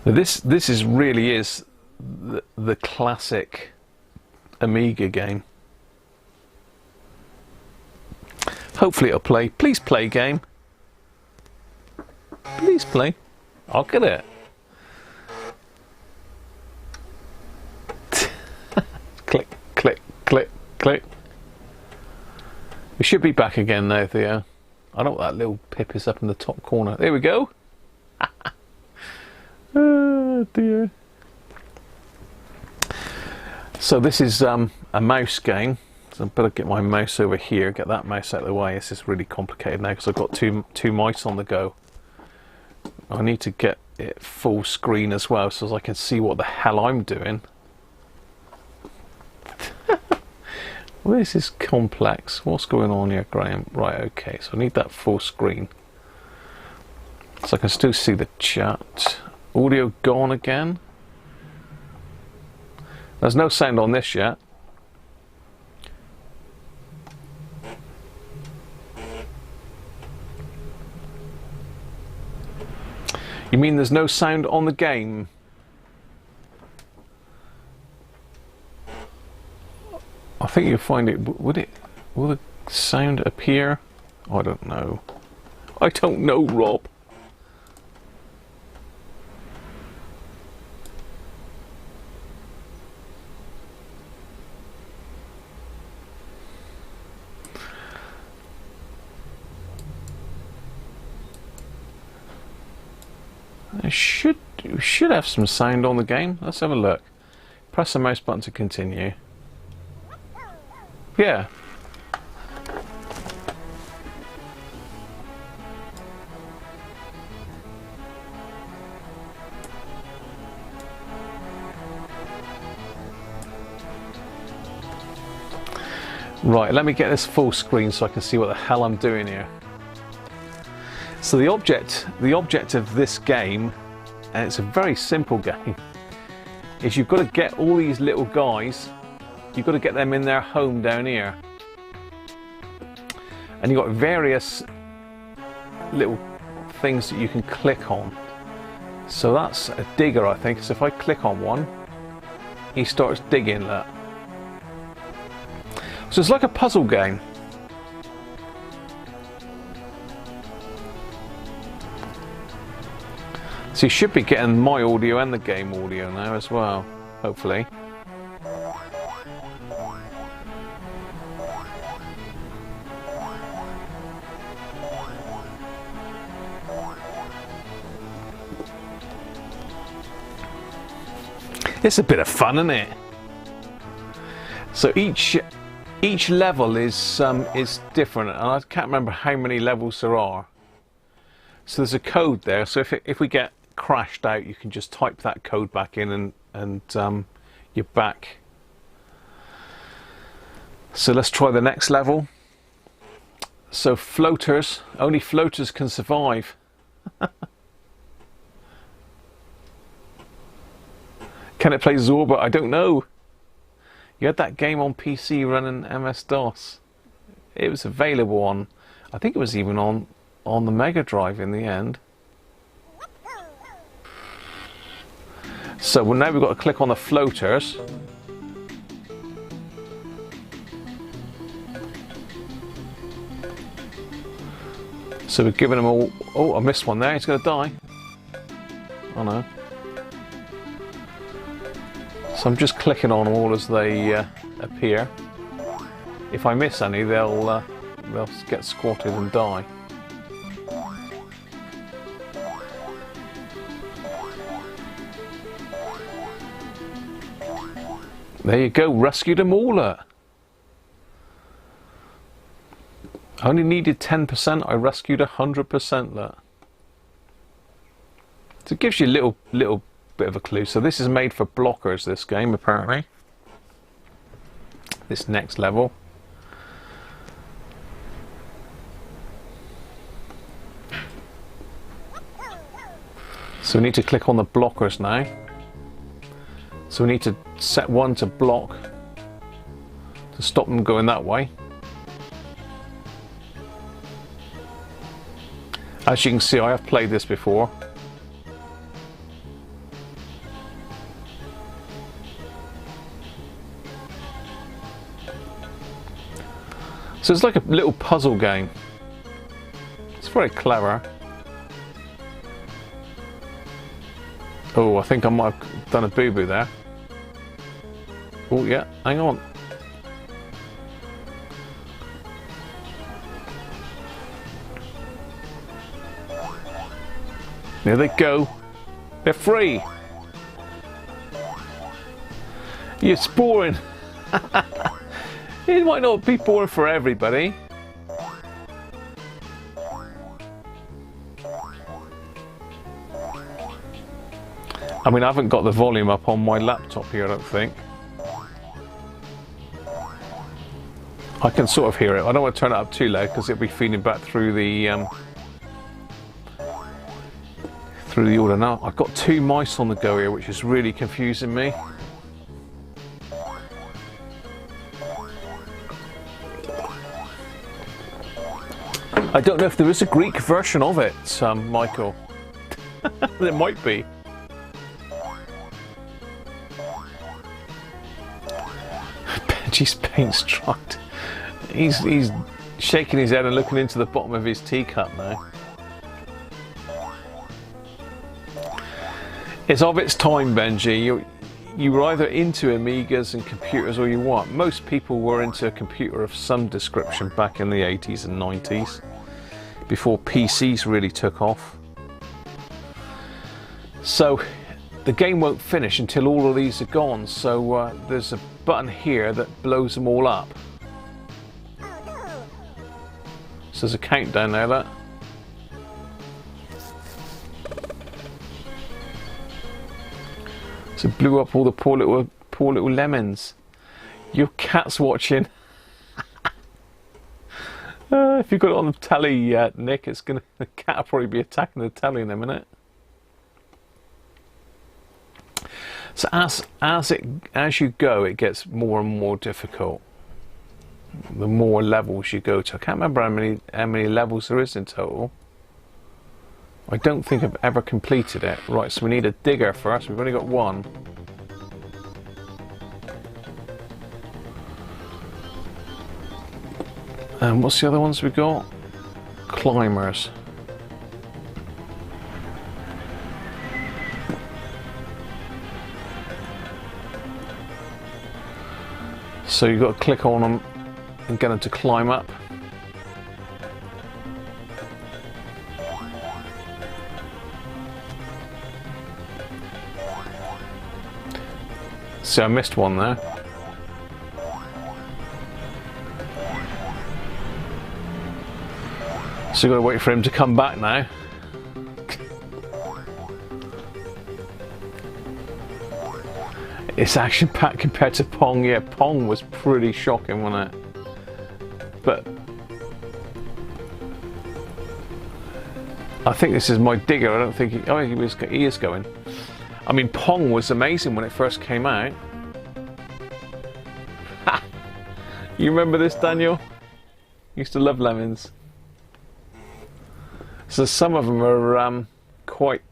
[SPEAKER 1] This really is the classic Amiga game. Hopefully it'll play. Please play, game. Please play. I'll get it. Click, click, click, click. We should be back again now, Theo. I don't know what that little pip is up in the top corner. There we go. Oh dear. So this is a mouse game. So I better get my mouse over here, get that mouse out of the way. This is really complicated now because I've got two mice on the go. I need to get it full screen as well so I can see what the hell I'm doing. Well, this is complex. What's going on here, Graham? Right, okay, so I need that full screen. So I can still see the chat. Audio gone again. There's no sound on this yet. You mean there's no sound on the game? I think you'll find it. Will the sound appear? I don't know. I don't know, Rob. We should have some sound on the game. Let's have a look. Press the mouse button to continue. Yeah. Right, let me get this full screen so I can see what the hell I'm doing here. So the object of this game, and it's a very simple game, is you've got to get all these little guys, you've got to get them in their home down here. And you've got various little things that you can click on. So that's a digger, I think. So if I click on one, he starts digging that. So it's like a puzzle game. So you should be getting my audio and the game audio now as well, hopefully. It's a bit of fun, isn't it? So each level is different, and I can't remember how many levels there are. So there's a code there. So if we get crashed out, you can just type that code back in and you're back. So let's try the next level. So floaters, only floaters can survive. Can it play Zorba? I don't know. You had that game on PC running MS-DOS. It was available on, I think it was even on the Mega Drive in the end. So now we've got to click on the floaters. So we're giving them all... Oh, I missed one there. He's going to die. Oh no. So I'm just clicking on them all as they appear. If I miss any, they'll get squatted and die. There you go, rescued them all. I only needed 10%, I rescued 100%. So it gives you a little bit of a clue. So this is made for blockers, this game, apparently. This next level. So we need to click on the blockers now. So we need to set one to block to stop them going that way. As you can see, I have played this before. So it's like a little puzzle game. It's very clever. Oh, I think I might have done a boo-boo there. Oh yeah, hang on. There they go. They're free. It's boring. It might not be boring for everybody. I mean, I haven't got the volume up on my laptop here, I don't think. I can sort of hear it. I don't want to turn it up too loud because it'll be feeding back through the order. Now I've got two mice on the go here, which is really confusing me. I don't know if there is a Greek version of it, Michael. There might be. Benji's paint struck. He's shaking his head and looking into the bottom of his teacup now. It's of its time, Benji. You were either into Amigas and computers or you weren't. Most people were into a computer of some description back in the 80s and 90s, before PCs really took off. So the game won't finish until all of these are gone. So there's a button here that blows them all up. So there's a countdown there, that. So it blew up all the poor little lemons. Your cat's watching. If you've got it on the telly, Nick, the cat will probably be attacking the telly in a minute. So as you go, it gets more and more difficult. The more levels you go to. I can't remember how many levels there is in total. I don't think I've ever completed it. Right, so we need a digger first. We've only got one. And what's the other ones we got? Climbers. So you've got to click on them and get them to climb up. See, I missed one there. So you've got to wait for him to come back now. It's action-packed compared to Pong. Yeah, Pong was pretty shocking, wasn't it? But I think this is my digger. I don't think he is going. I mean, Pong was amazing when it first came out. You remember this, Daniel? Used to love Lemmings. So some of them are quite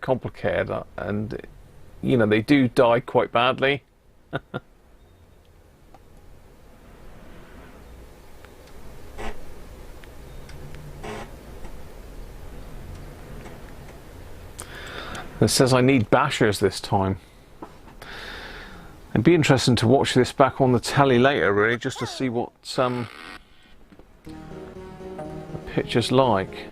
[SPEAKER 1] complicated, and you know, they do die quite badly. It says I need bashers this time. It'd be interesting to watch this back on the telly later, really, just to see what the picture's like.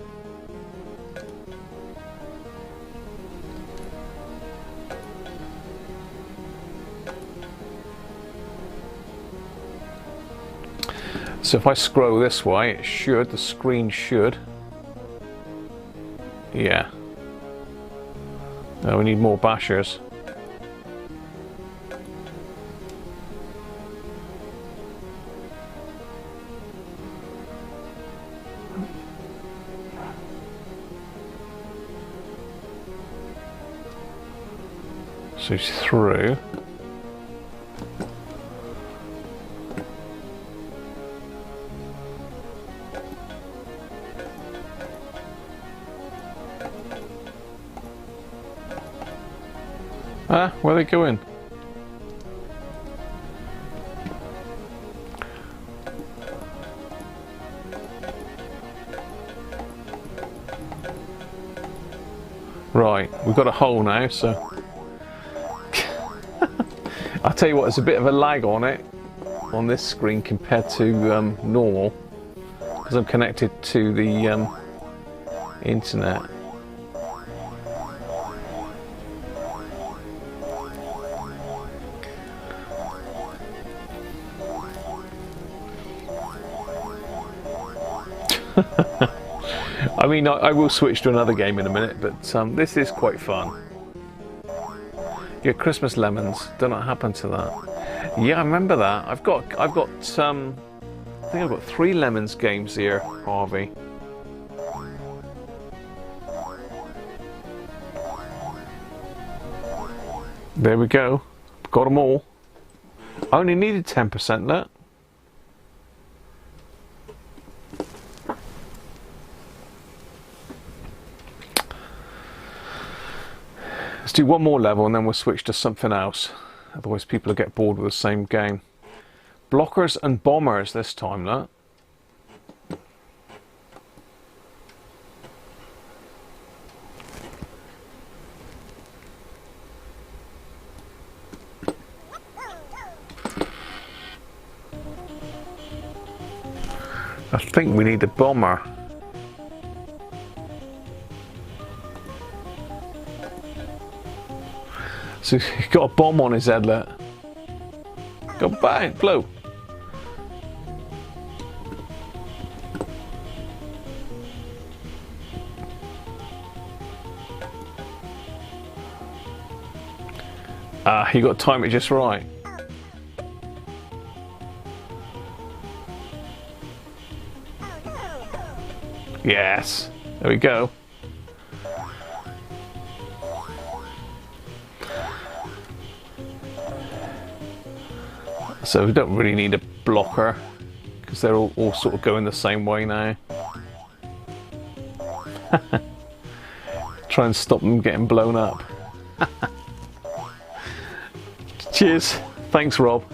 [SPEAKER 1] So if I scroll this way, it should, the screen should. Yeah. Oh, we need more bashers. So it's through. Ah, where are they going? Right, we've got a hole now, so I'll tell you what, there's a bit of a lag on it on this screen compared to normal because I'm connected to the internet. I mean, I will switch to another game in a minute, but this is quite fun. Yeah, Christmas Lemmings. Don't know what happened to that. Yeah, I remember that. I think I've got 3 Lemmings games here, Harvey. There we go. Got them all. I only needed 10% left. Let's do one more level and then we'll switch to something else. Otherwise people will get bored with the same game. Blockers and bombers this time, look. I think we need a bomber. So he's got a bomb on his head, look. Go bang, blow. Ah, you got to time it just right. Yes, there we go. So we don't really need a blocker because they're all sort of going the same way now. Try and stop them getting blown up. Cheers. Thanks, Rob.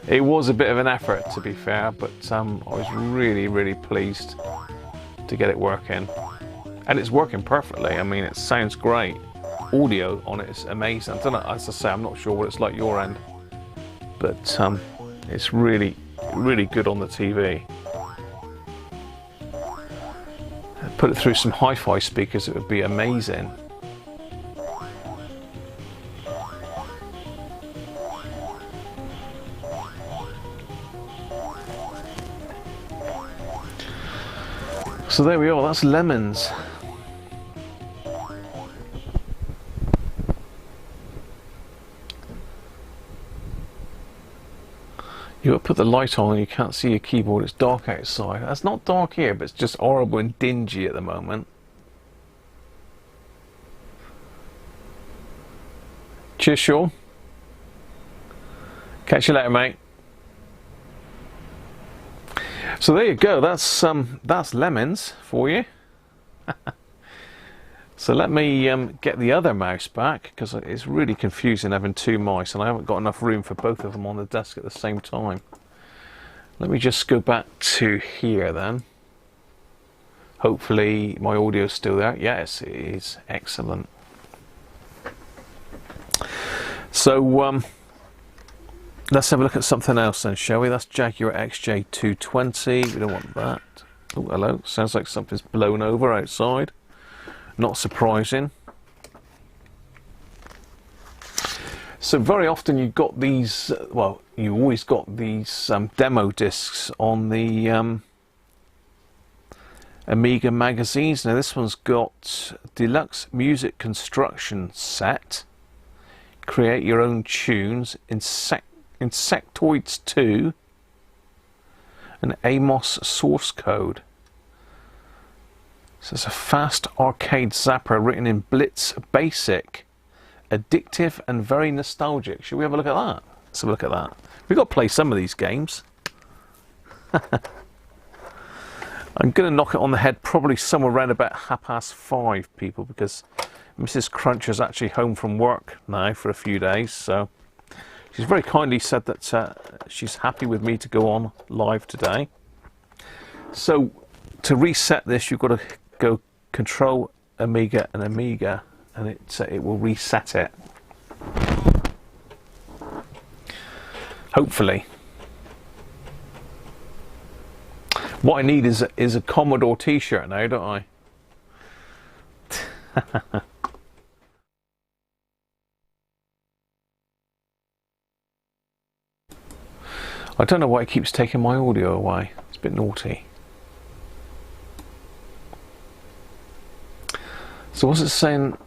[SPEAKER 1] It was a bit of an effort, to be fair, but I was really pleased to get it working. And it's working perfectly. I mean, it sounds great. Audio on it is amazing. I don't know, as I say, I'm not sure what it's like your end. But it's really good on the TV. Put it through some hi-fi speakers, it would be amazing. So there we are, that's Lemmings. You've got to put the light on and you can't see your keyboard, it's dark outside. It's not dark here, but it's just horrible and dingy at the moment. Cheers, Sean. Catch you later, mate. So there you go, that's Lemmings for you. So let me get the other mouse back, because it's really confusing having 2 mice and I haven't got enough room for both of them on the desk at the same time. Let me just go back to here then. Hopefully my audio's still there. Yes, it is. Excellent. So let's have a look at something else then, shall we? That's Jaguar XJ220. We don't want that. Oh, hello. Sounds like something's blown over outside. Not surprising. So very often you've got these, well, you always got these demo discs on the Amiga magazines. Now this one's got Deluxe Music Construction Set, Create Your Own Tunes, Insectoids 2, and Amos source code. So it's a fast arcade zapper written in Blitz Basic addictive and very nostalgic. Should we have a look at that? Let's have a look at that. We've got to play some of these games. I'm going to knock it on the head probably somewhere around about 5:30, people, because Mrs. Cruncher's actually home from work now for a few days, so she's very kindly said that she's happy with me to go on live today. So to reset this, you've got to go Control Amiga and Amiga, and it will reset it. Hopefully. What I need is a Commodore t-shirt now, don't I? I don't know why it keeps taking my audio away. It's a bit naughty. So what's it saying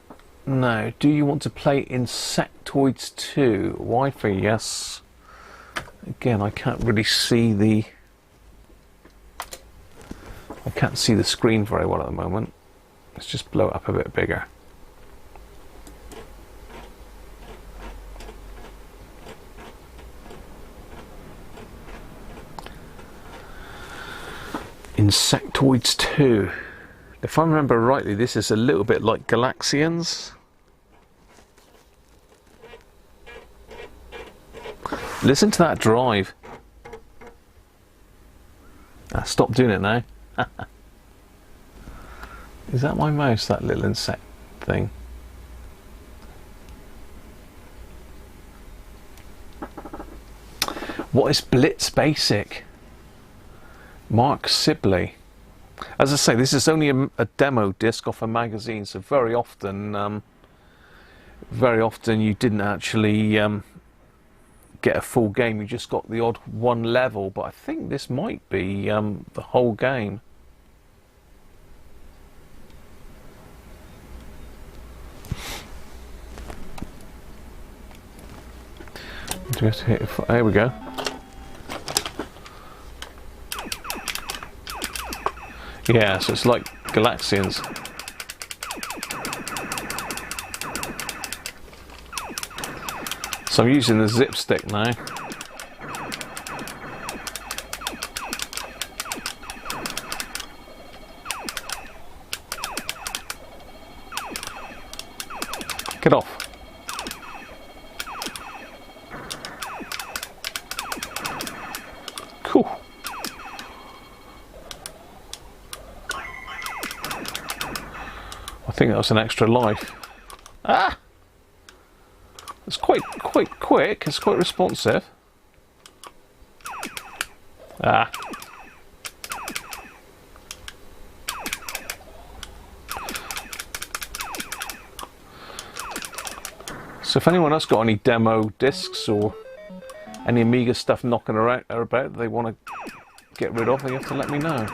[SPEAKER 1] now? Do you want to play Insectoids 2? Wi-Fi, yes. Again, I can't really see the... I can't see the screen very well at the moment. Let's just blow it up a bit bigger. Insectoids 2. If I remember rightly, this is a little bit like Galaxians. Listen to that drive. Stop doing it now. Is that my mouse, that little insect thing? What is Blitz Basic? Mark Sibley. As I say, this is only a demo disc off a magazine, so very often you didn't actually get a full game. You just got the odd one level, but I think this might be the whole game. Do we have to hit? There we go. Yeah, so it's like Galaxians. So I'm using the zip stick now. Get off. Cool. I think that was an extra life. Ah! It's quite quick, it's quite responsive. Ah. So if anyone else got any demo discs or any Amiga stuff knocking around or about they want to get rid of, they have to let me know.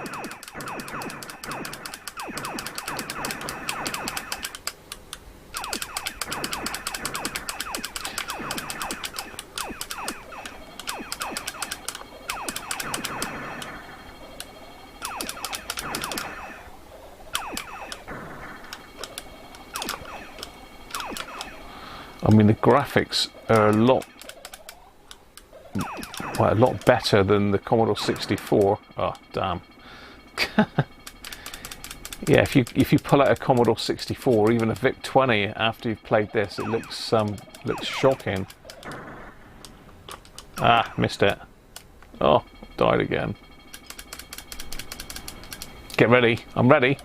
[SPEAKER 1] I mean, the graphics are a lot better than the Commodore 64. Oh, damn. Yeah, if you pull out a Commodore 64 or even a VIC-20 after you've played this, it looks shocking. Ah, missed it. Oh, died again. Get ready. I'm ready.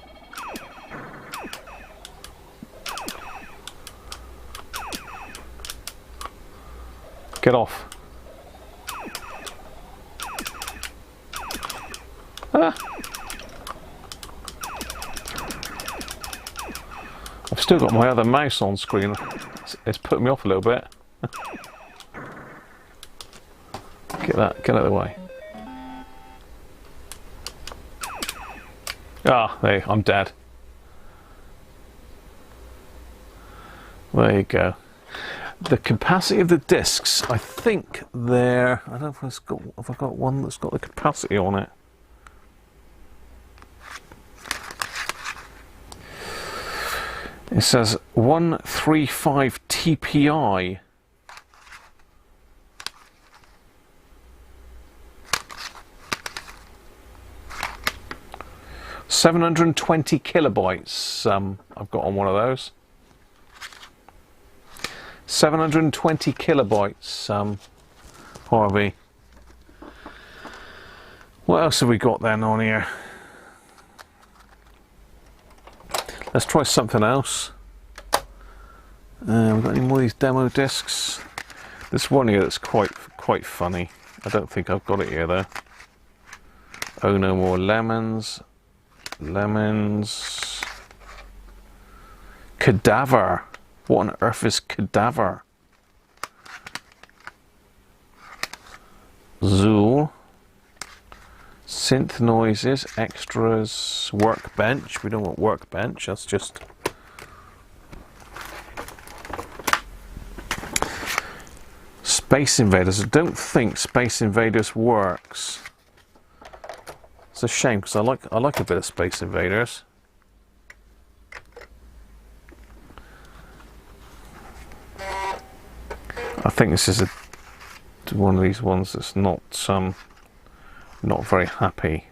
[SPEAKER 1] Get off. Ah. I've still got my other mouse on screen. It's putting me off a little bit. Get out of the way. Ah, there, I'm dead. There you go. The capacity of the discs, I think they're... I don't know if I've got one that's got the capacity on it. It says 135 TPI. $720 kilobytes. I've got on one of those. 720 kilobytes. Harvey. What else have we got then on here? Let's try something else. We've got any more of these demo discs? This one here that's quite funny. I don't think I've got it here though. Oh, no more lemons. Lemmings. Cadaver. What on earth is Cadaver? Zuul. Synth noises, extras, workbench. We don't want workbench, that's just... Space Invaders. I don't think Space Invaders works. It's a shame because I like a bit of Space Invaders. I think this is one of these ones that's not very happy.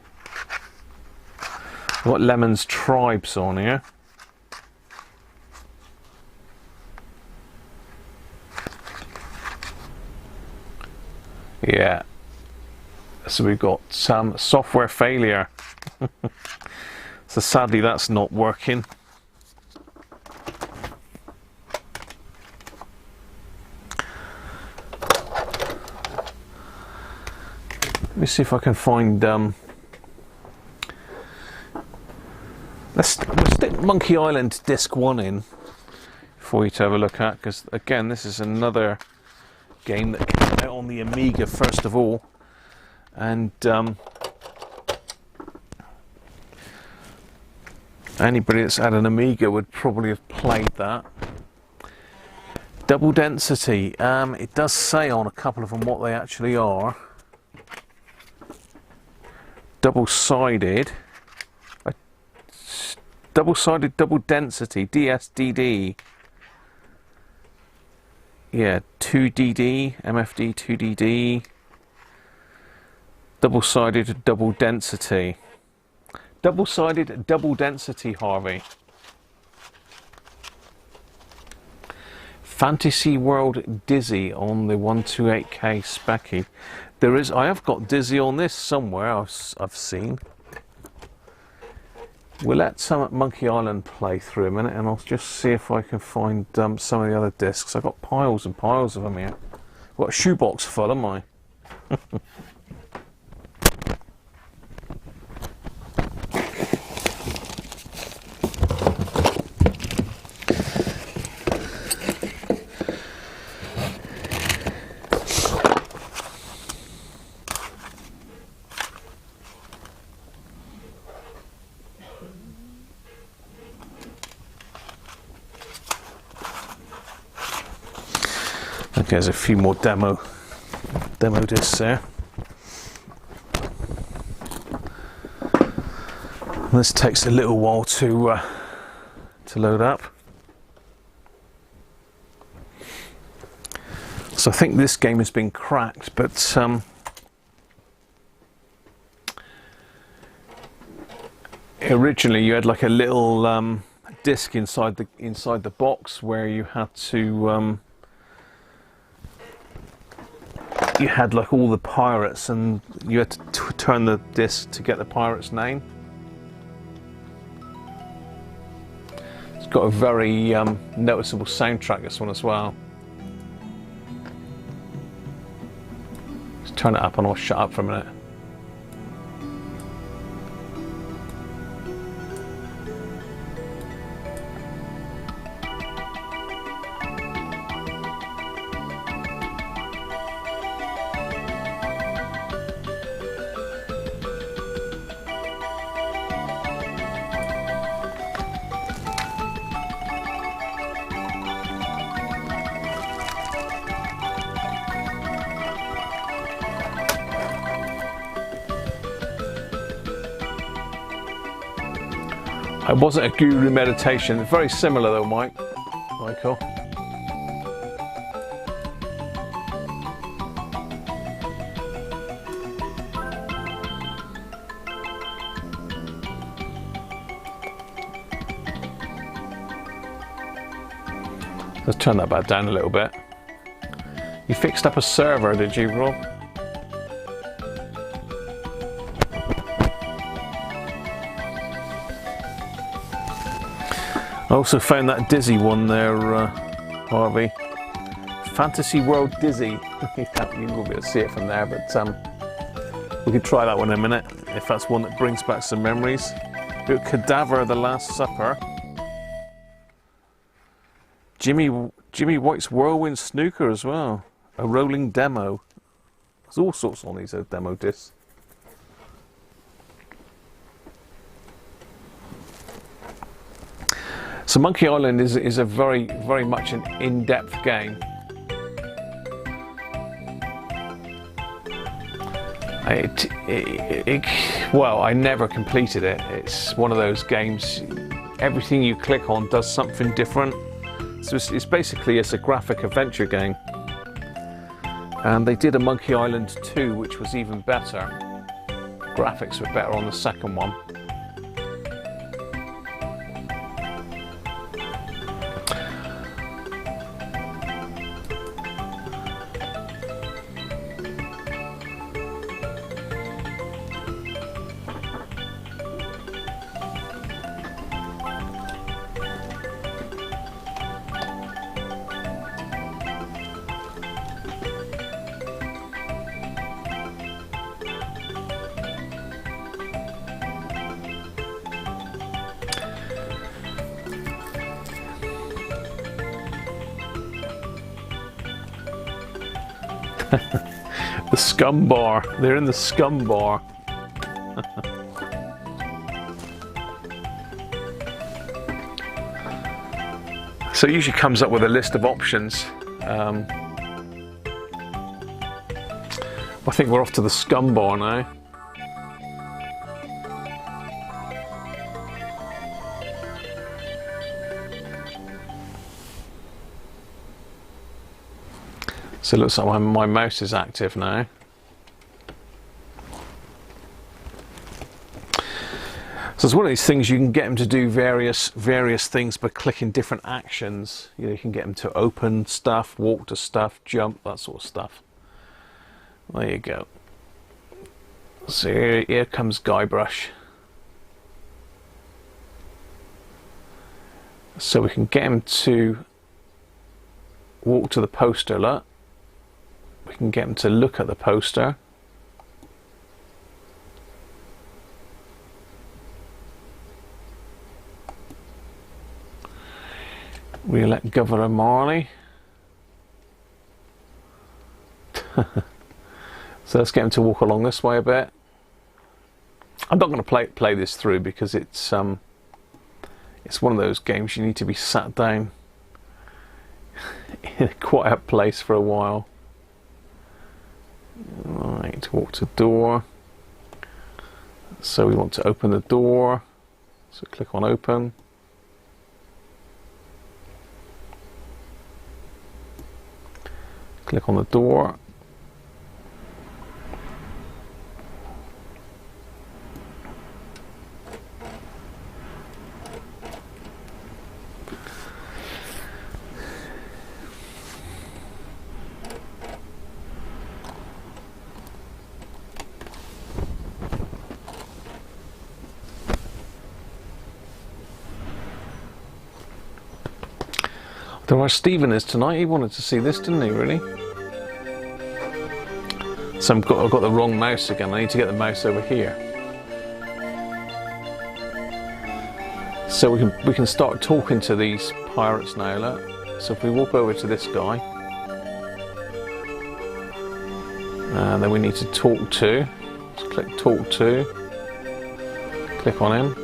[SPEAKER 1] We've got Lemons Tribes on here. Yeah. So we've got some software failure. So sadly that's not working. Let me see if I can find let's stick Monkey Island Disc 1 in for you to have a look at, because again this is another game that came out on the Amiga first of all, and anybody that's had an Amiga would probably have played that. Double density, it does say on a couple of them what they actually are. Double-sided double density, DSDD. Yeah, 2DD, MFD 2DD. Double-sided double density. Double-sided double density, Harvey. Fantasy World Dizzy on the 128K Specky. There is, I have got Dizzy on this somewhere, I've seen. We'll let some at Monkey Island play through a minute and I'll just see if I can find some of the other discs. I've got piles and piles of them here. I've got a shoebox full, haven't I? Okay, there's a few more demo discs there. This takes a little while to load up. So I think this game has been cracked, but originally you had like a little disc inside the box where you had to you had like all the pirates, and you had to turn the disc to get the pirate's name. It's got a very noticeable soundtrack, this one as well. Just turn it up and I'll shut up for a minute. It wasn't a guru meditation. Very similar though, Michael. Let's turn that back down a little bit. You fixed up a server, did you, Rob? I also found that Dizzy one there, Harvey. Fantasy World Dizzy. You won't be able to see it from there, but we could try that one in a minute, if that's one that brings back some memories. Cadaver, The Last Supper. Jimmy White's Whirlwind Snooker as well. A rolling demo. There's all sorts on these demo discs. So Monkey Island is a very much an in-depth game. Well, I never completed it. It's one of those games, everything you click on does something different. So it's basically a graphic adventure game. And they did a Monkey Island 2, which was even better. Graphics were better on the second one. The scum bar. They're in the scum bar. So it usually comes up with a list of options. I think we're off to the scum bar now. So it looks like my mouse is active now. So it's one of these things, you can get them to do various things by clicking different actions. You can get them to open stuff, walk to stuff, jump, that sort of stuff. There you go. So here comes Guybrush. So we can get him to walk to the poster, look. We can get him to look at the poster. We elect Governor Marley. So let's get him to walk along this way a bit. I'm not going to play this through because it's one of those games you need to be sat down in a quiet place for a while. Right, walk to door. So we want to open the door. So click on open. Click on the door. Don't know where Stephen is tonight. He wanted to see this, didn't he, really? So I've got the wrong mouse again. I need to get the mouse over here. So we can start talking to these pirates now, look. So if we walk over to this guy, and then we need to talk to. Let's click talk to. Click on him.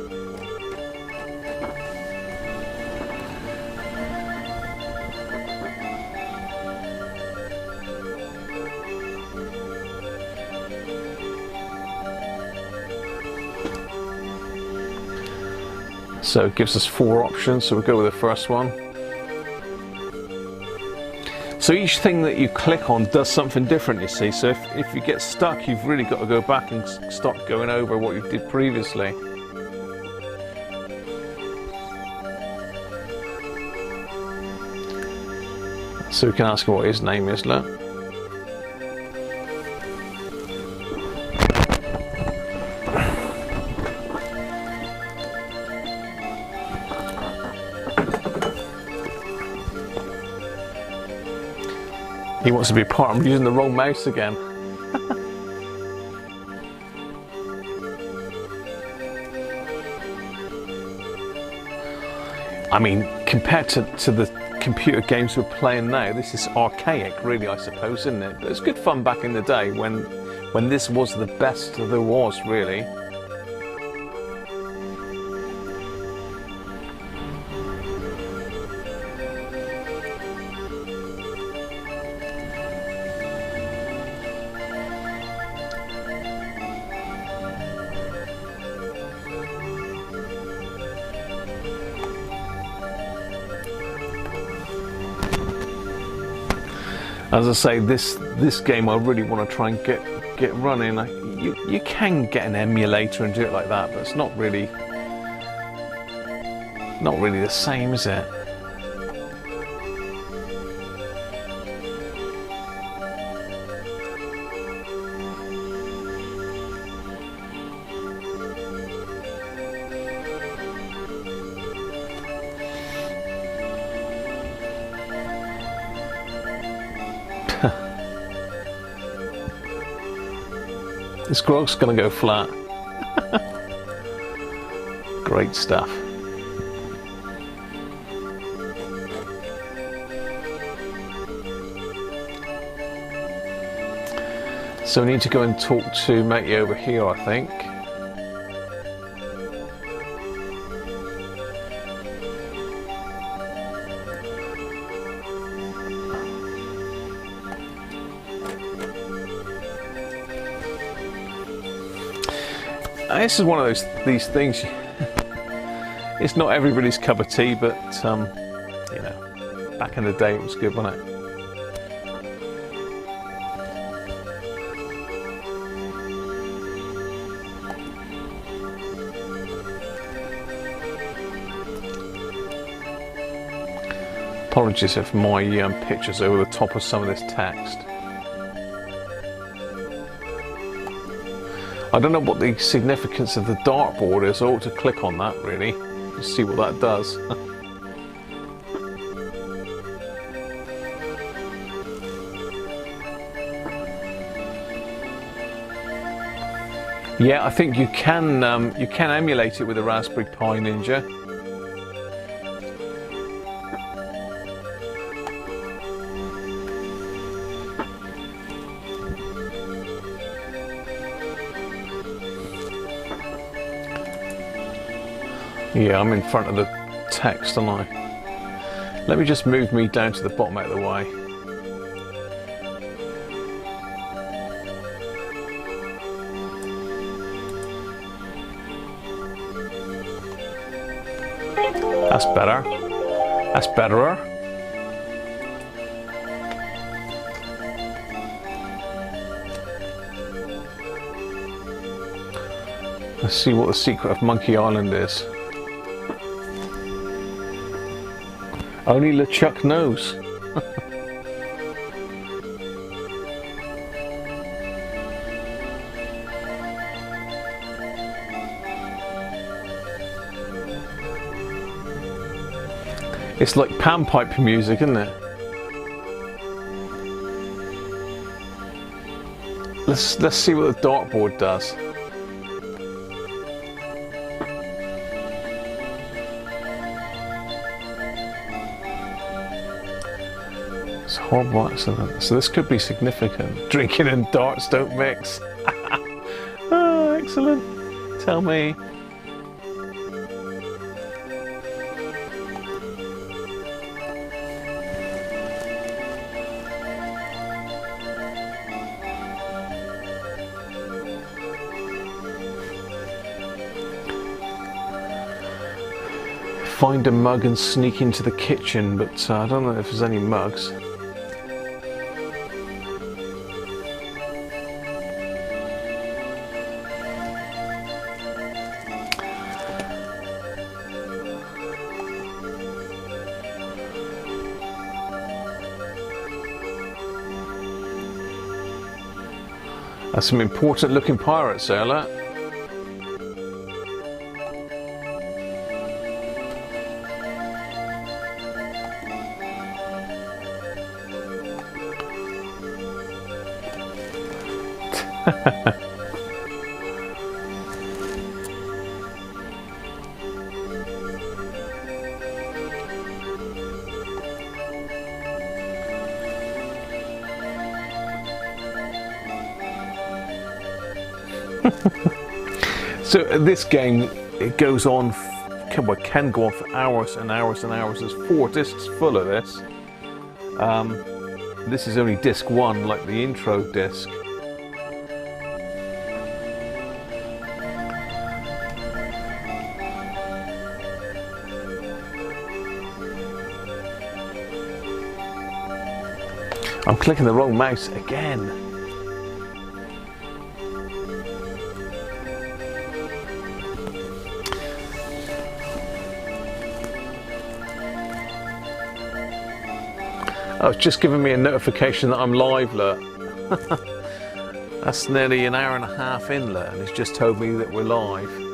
[SPEAKER 1] So it gives us 4 options, so we'll go with the first one. So each thing that you click on does something different, you see. So if you get stuck, you've really got to go back and start going over what you did previously. So we can ask him what his name is, look. He wants to be part. I'm using the wrong mouse again. I mean, compared to the computer games we're playing now, this is archaic, really, I suppose, isn't it? But it was good fun back in the day when this was the best there was, really. As I say, this game I really want to try and get running. You can get an emulator and do it like that, but it's not really the same, is it? This grog's gonna go flat. Great stuff. So we need to go and talk to matey over here, I think. This is one of these things. It's not everybody's cup of tea, but you know, back in the day it was good, wasn't it? Apologies if my picture's over the top of some of this text. I don't know what the significance of the dartboard is. I ought to click on that, really, to see what that does. Yeah, I think you can emulate it with a Raspberry Pi Ninja. Yeah, I'm in front of the text, aren't I? Let me just move me down to the bottom out of the way. That's better. That's betterer. Let's see what the secret of Monkey Island is. Only LeChuck knows. It's like panpipe music, isn't it? Let's see what the dartboard does. It's a horrible accident. So this could be significant. Drinking and darts don't mix. Oh, excellent. Tell me. find a mug and sneak into the kitchen, but I don't know if there's any mugs. That's some important looking pirates there, look. So this game, it goes on, can go on for hours and hours and hours. There's 4 discs full of this. This is only disc 1, like the intro disc. I'm clicking the wrong mouse again. Oh, it's just giving me a notification that I'm live, look. That's nearly an hour and a half in, look, and it's just told me that we're live.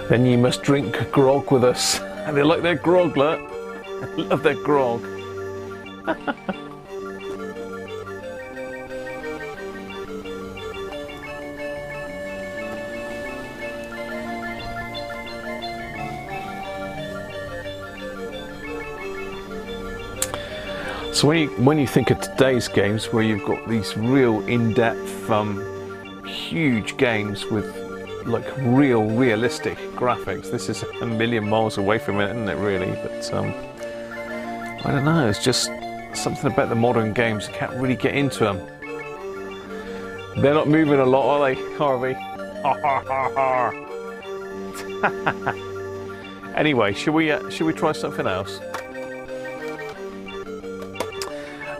[SPEAKER 1] Then you must drink grog with us. And they like their grog, look. They love their grog. So when you think of today's games, where you've got these real in-depth, huge games with like realistic graphics, this is a million miles away from it, isn't it, really? But I don't know, it's just something about the modern games. I can't really get into them. They're not moving a lot, are they, Harvey? Anyway, should we try something else?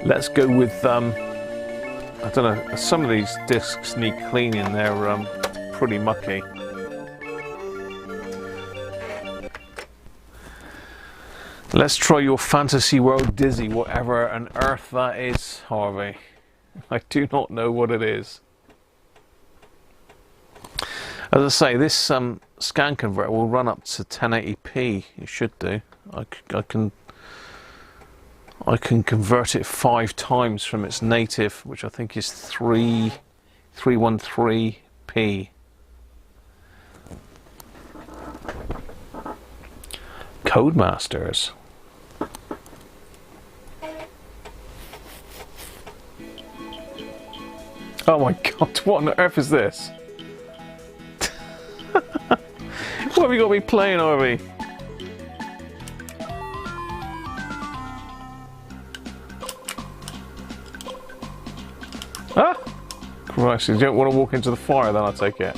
[SPEAKER 1] Let's go with I don't know, some of these discs need cleaning. They're pretty mucky. Let's try your Fantasy World Dizzy, whatever on earth that is, Harvey. I do not know what it is. As I say, this scan converter will run up to 1080p. It should do. I can convert it 5 times from its native, which I think is 313p. Codemasters. Oh my god, what on earth is this? What have you got me playing, Harvey? Ah! Christ, you don't want to walk into the fire then, I take it.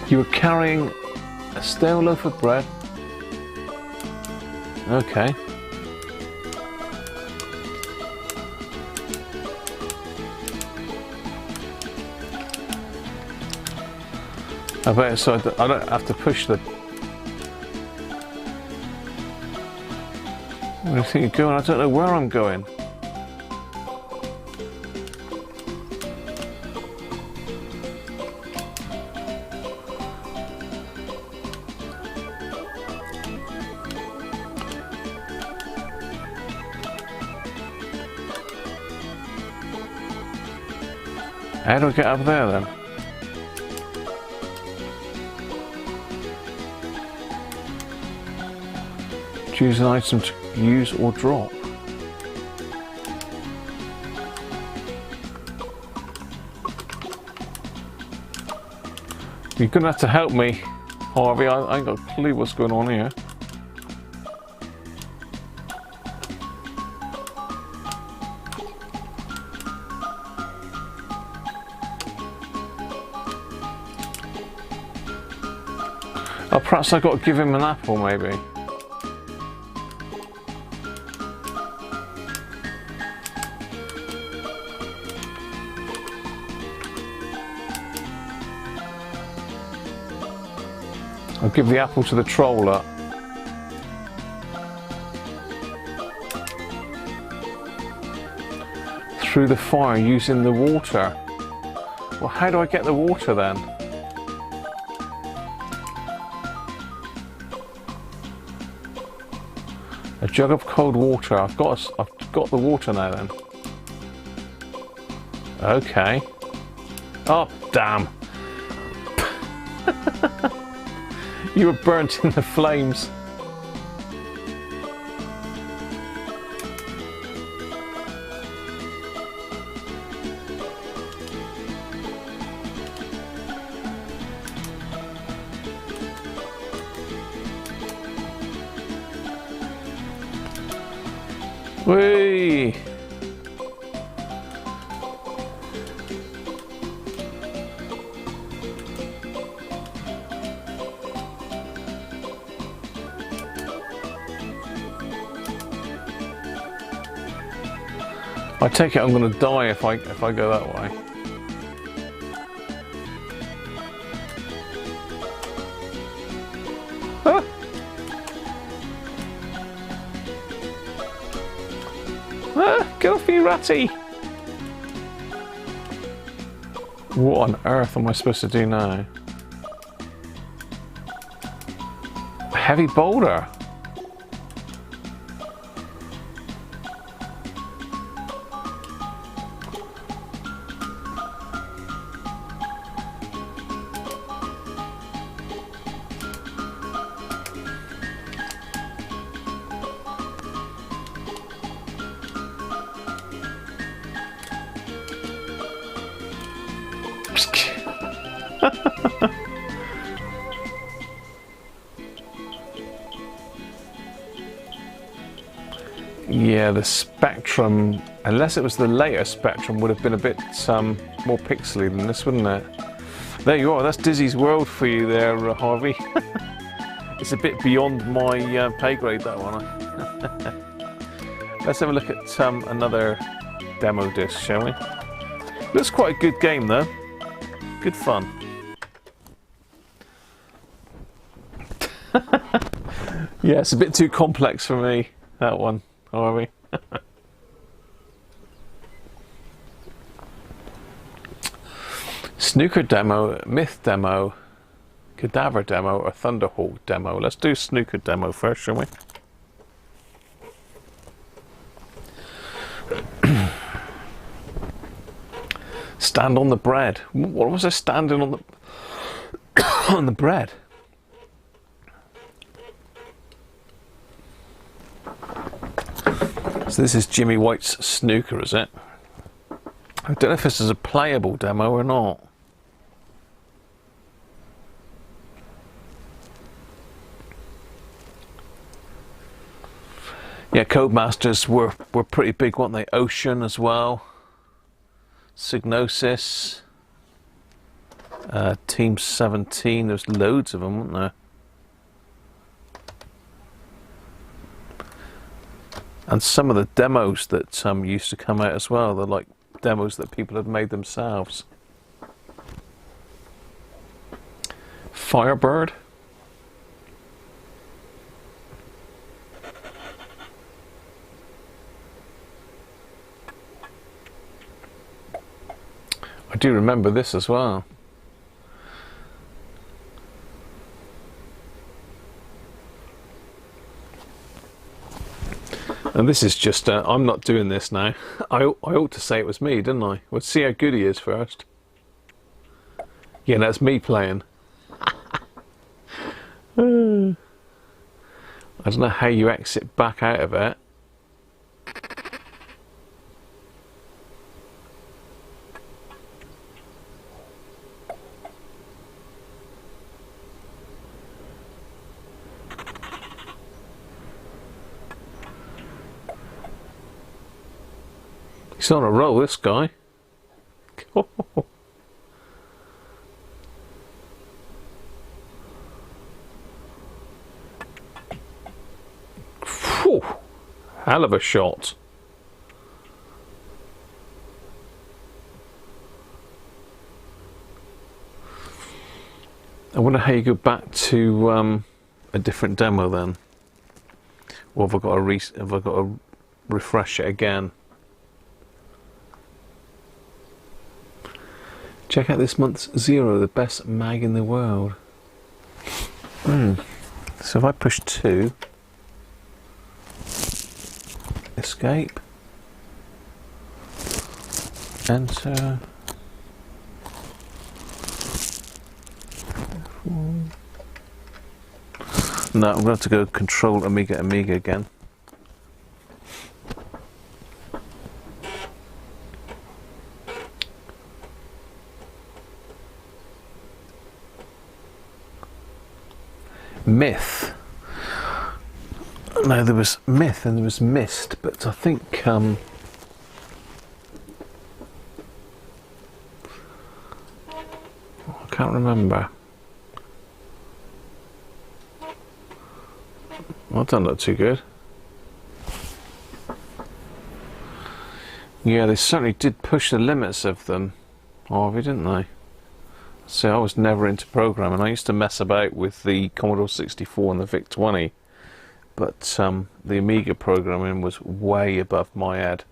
[SPEAKER 1] You were carrying a stale loaf of bread. Okay. I bet so I don't have to push the... Where do you think you're going? I don't know where I'm going. How do I get up there then? Choose an item to use or drop. You're gonna have to help me, Harvey. I ain't got a clue what's going on here. Oh, perhaps I got to give him an apple, maybe. I'll give the apple to the troller. Through the fire using the water. Well, how do I get the water then? A jug of cold water. I've got the water now then. Okay. Oh, damn. You were burnt in the flames. Whee! I take it I'm going to die if I go that way. Ah! Ah, get off me, ratty! What on earth am I supposed to do now? A heavy boulder. Yeah, the Spectrum, unless it was the later Spectrum, would have been a bit more pixely than this, wouldn't it? There you are, that's Dizzy's World for you there, Harvey. It's a bit beyond my pay grade, that one. Let's have a look at another demo disc, shall we? Looks quite a good game though. Good fun. Yeah, it's a bit too complex for me, that one, Harvey. Snooker demo, Myth demo, Cadaver demo, or Thunderhawk demo. Let's do Snooker demo first, shall we? Stand on the bread. What was I standing on the on the bread? So this is Jimmy White's snooker, is it? I don't know if this is a playable demo or not. Yeah, Codemasters were pretty big, weren't they? Ocean as well. Signosis. Team 17, there's loads of them, weren't there? And some of the demos that used to come out as well, they're like demos that people had made themselves. Firebird. I do remember this as well. And this is just, I'm not doing this now. I ought to say it was me, didn't I? Let's see how good he is first. Yeah, that's me playing. I don't know how you exit back out of it. He's on a roll, this guy. Whew, hell of a shot. I wonder how you go back to a different demo then, or have I got to refresh it again? Check out this month's Zero, the best mag in the world. So if I push 2, escape, enter. No, I'm going to have to go control Amiga again. Myth. No, there was Myth and there was Mist, but I think I can't remember. Well, that don't look too good. Yeah, they certainly did push the limits of them, Harvey, didn't they? See, I was never into programming. I used to mess about with the Commodore 64 and the VIC-20, but the Amiga programming was way above my head.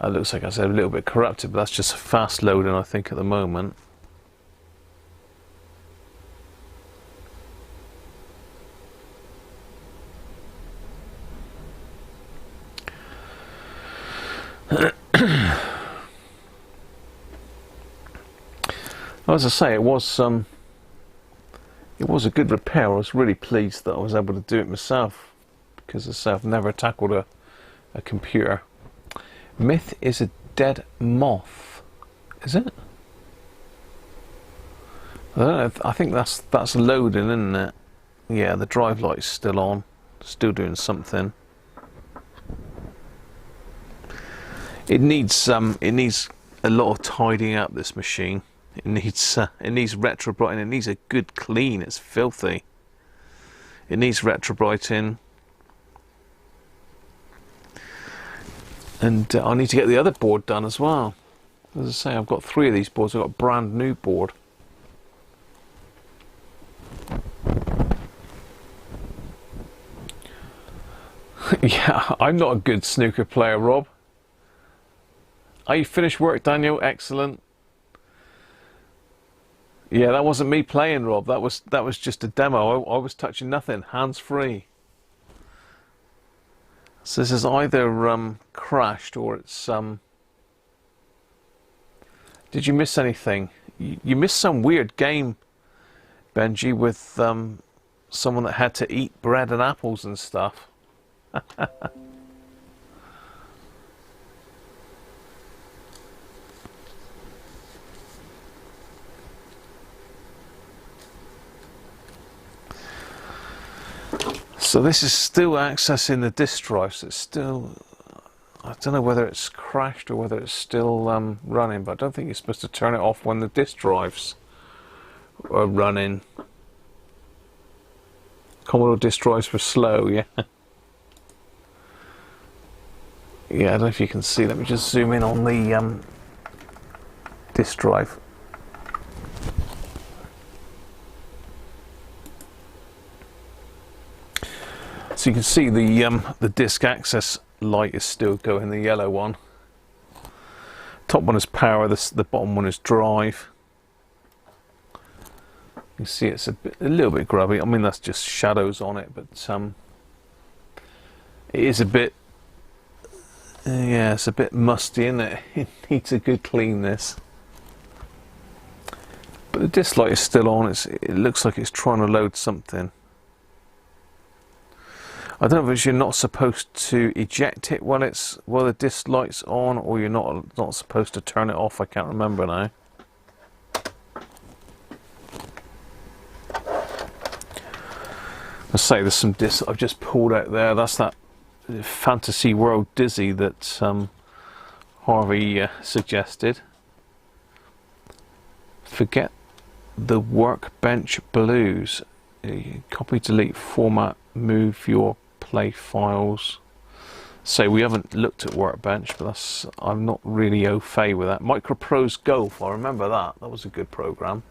[SPEAKER 1] It looks like I said a little bit corrupted, but that's just fast loading, I think, at the moment. As I say, it was a good repair. I was really pleased that I was able to do it myself, because as I say, I've never tackled a computer. Myth is a dead moth, is it? I don't know. I think that's loading, isn't it? Yeah, the drive light's still on, still doing something. It needs a lot of tidying up, this machine. It needs retrobrighting. It needs a good clean. It's filthy. It needs retrobrighting, and I need to get the other board done as well. As I say, I've got 3 of these boards. I've got a brand new board. Yeah, I'm not a good snooker player, Rob. Are you finished work, Daniel? Excellent. Yeah, that wasn't me playing, Rob. That was just a demo. I was touching nothing, hands free. So this is either crashed or it's Did you miss anything? You missed some weird game, Benji, with someone that had to eat bread and apples and stuff. So this is still accessing the disk drive, so it's still, I don't know whether it's crashed or whether it's still running, but I don't think you're supposed to turn it off when the disk drives are running. Commodore disk drives were slow, yeah. Yeah, I don't know if you can see. Let me just zoom in on the disk drive. So you can see the disk access light is still going, the yellow one. Top one is power, the bottom one is drive. You can see it's a little bit grubby. I mean, that's just shadows on it, but it is a bit, yeah, it's a bit musty, isn't it? It needs a good clean, this. But the disk light is still on. It looks like it's trying to load something. I don't know if you're not supposed to eject it while the disk light's on, or you're not supposed to turn it off. I can't remember now. I say there's some discs I've just pulled out there. That's that Fantasy World Dizzy that Harvey suggested. Forget the Workbench Blues. Copy, delete, format, move your play files. So we haven't looked at Workbench, but I'm not really au fait with that. Microprose Golf, I remember that. That was a good program.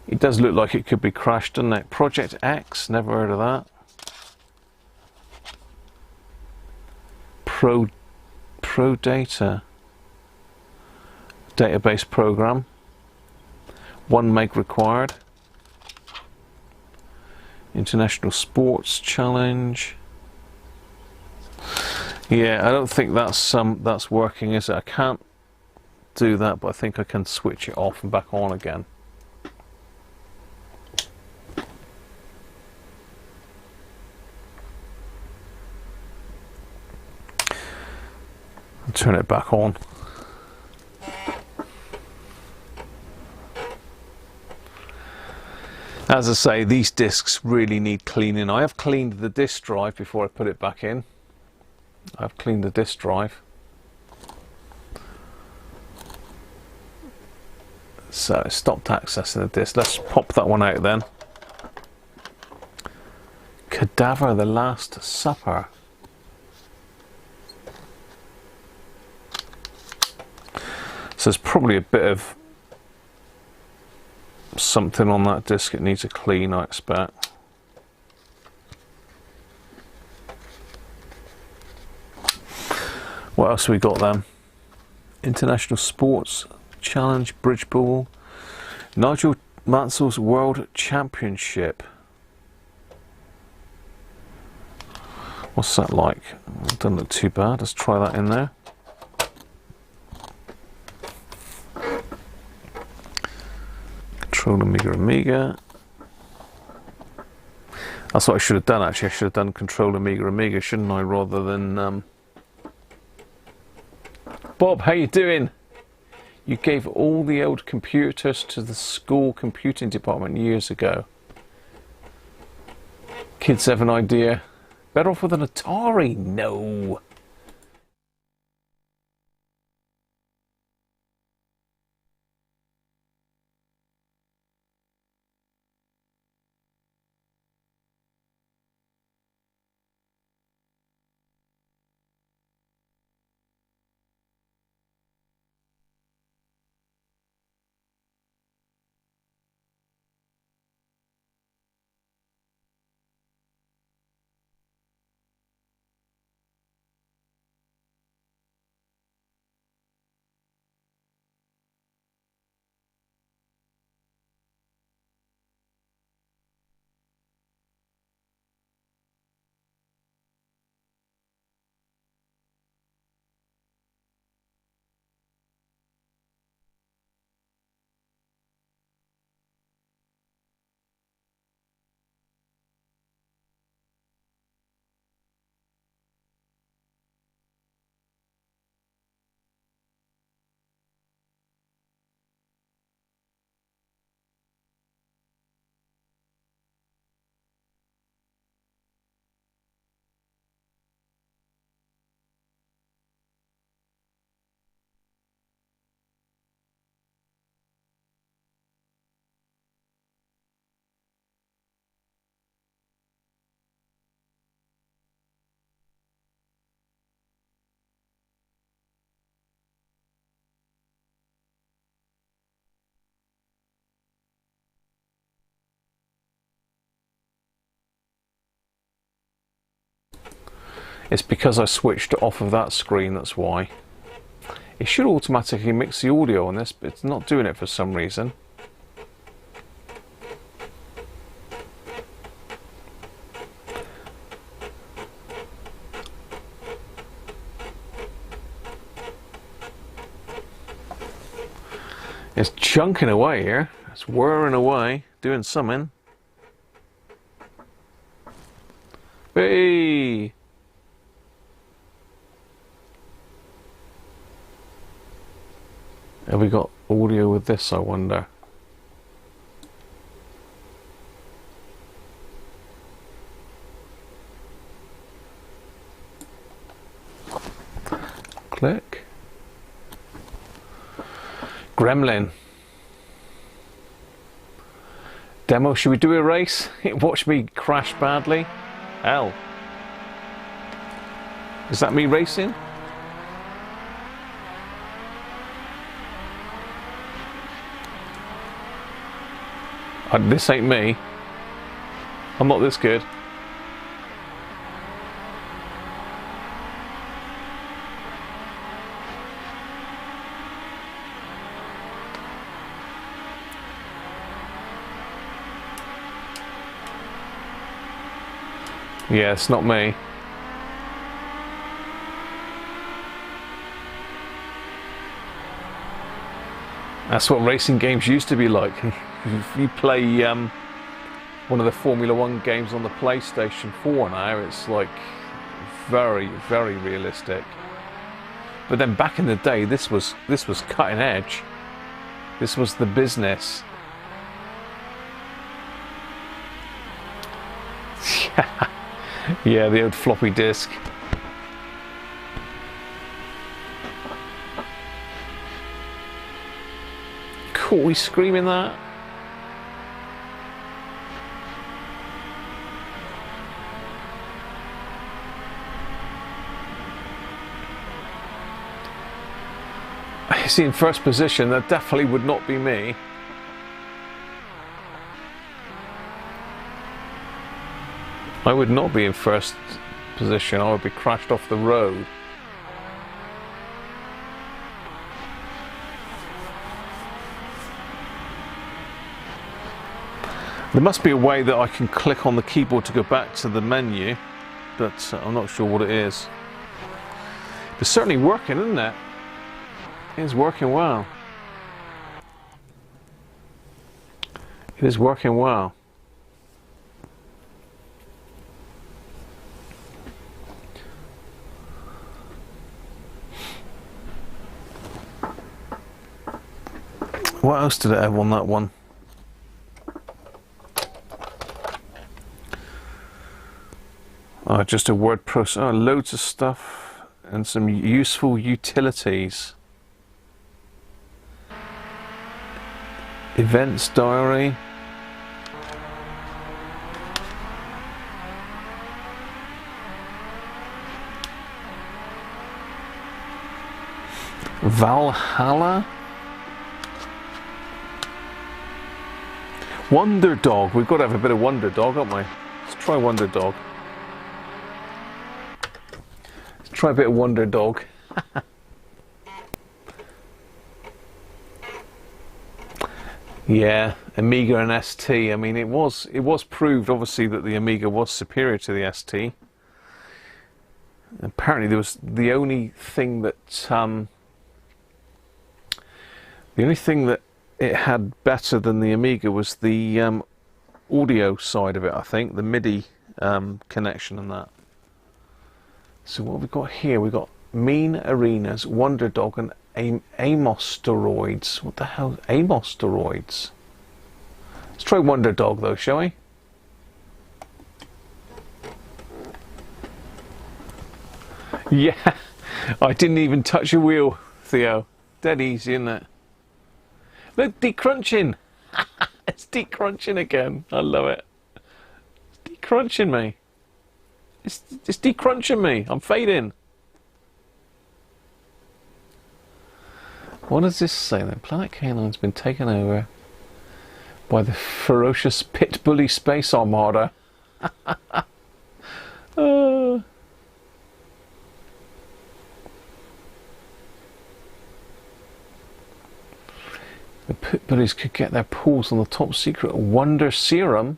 [SPEAKER 1] It does look like it could be crashed, doesn't it? Project X, never heard of that. Pro Data database program. 1 meg required. International Sports Challenge. Yeah, I don't think that's working, is it? I can't do that, but I think I can switch it off and back on again. Turn it back on. As I say, these discs really need cleaning. I have cleaned the disk drive before I put it back in. I've cleaned the disk drive. So it stopped accessing the disk. Let's pop that one out then. Cadaver, the Last Supper. So there's probably a bit of something on that disk it needs a clean, I expect. What else have we got then? International Sports Challenge, Bridge Ball, Nigel Mansell's World Championship. What's that like? It doesn't look too bad. Let's try that in there. Control Amiga. That's what I should have done actually. I should have done Control Amiga, shouldn't I, rather than Bob, how you doing? You gave all the old computers to the school computing department years ago. Kids have an idea. Better off with an Atari? No. It's because I switched it off of that screen, that's why. It should automatically mix the audio on this, but it's not doing it for some reason. It's chunking away here. It's whirring away, doing something. Hey! Have we got audio with this, I wonder? Click. Gremlin. Demo, should we do a race? Watch me crash badly. Hell. Is that me racing? This ain't me. I'm not this good. Yeah, it's not me. That's what racing games used to be like. If you play one of the Formula 1 games on the PlayStation 4 now, it's like very, very realistic. But then back in the day, this was cutting edge. This was the business. Yeah, the old floppy disk. Caught me screaming that. You see, in first position, that definitely would not be me. I would not be in first position. I would be crashed off the road. There must be a way that I can click on the keyboard to go back to the menu, but I'm not sure what it is. It's certainly working, isn't it? It is working well. It is working well. What else did it have on that one? Oh, just a word processor. Oh, loads of stuff and some useful utilities. Events diary. Valhalla. Wonder Dog. We've got to have a bit of Wonder Dog, haven't we? Let's try Wonder Dog. Let's try a bit of Wonder Dog. Yeah, Amiga and ST. I mean, it was proved obviously that the Amiga was superior to the ST. Apparently, there was the only thing that it had better than the Amiga was the audio side of it, I think, the MIDI connection and that. So what we've got here, we've got Mean Arenas, Wonder Dog and Amos Droids. What the hell? Amos Droids. Let's try Wonder Dog though, shall we? Yeah, I didn't even touch a wheel, Theo. Dead easy, isn't it? Look, decrunching. It's decrunching again. I love it. It's decrunching me. It's decrunching me. I'm fading. What does this say then? Planet K9's been taken over by the ferocious pit bully space armada. The pit bullies could get their paws on the top secret Wonder Serum,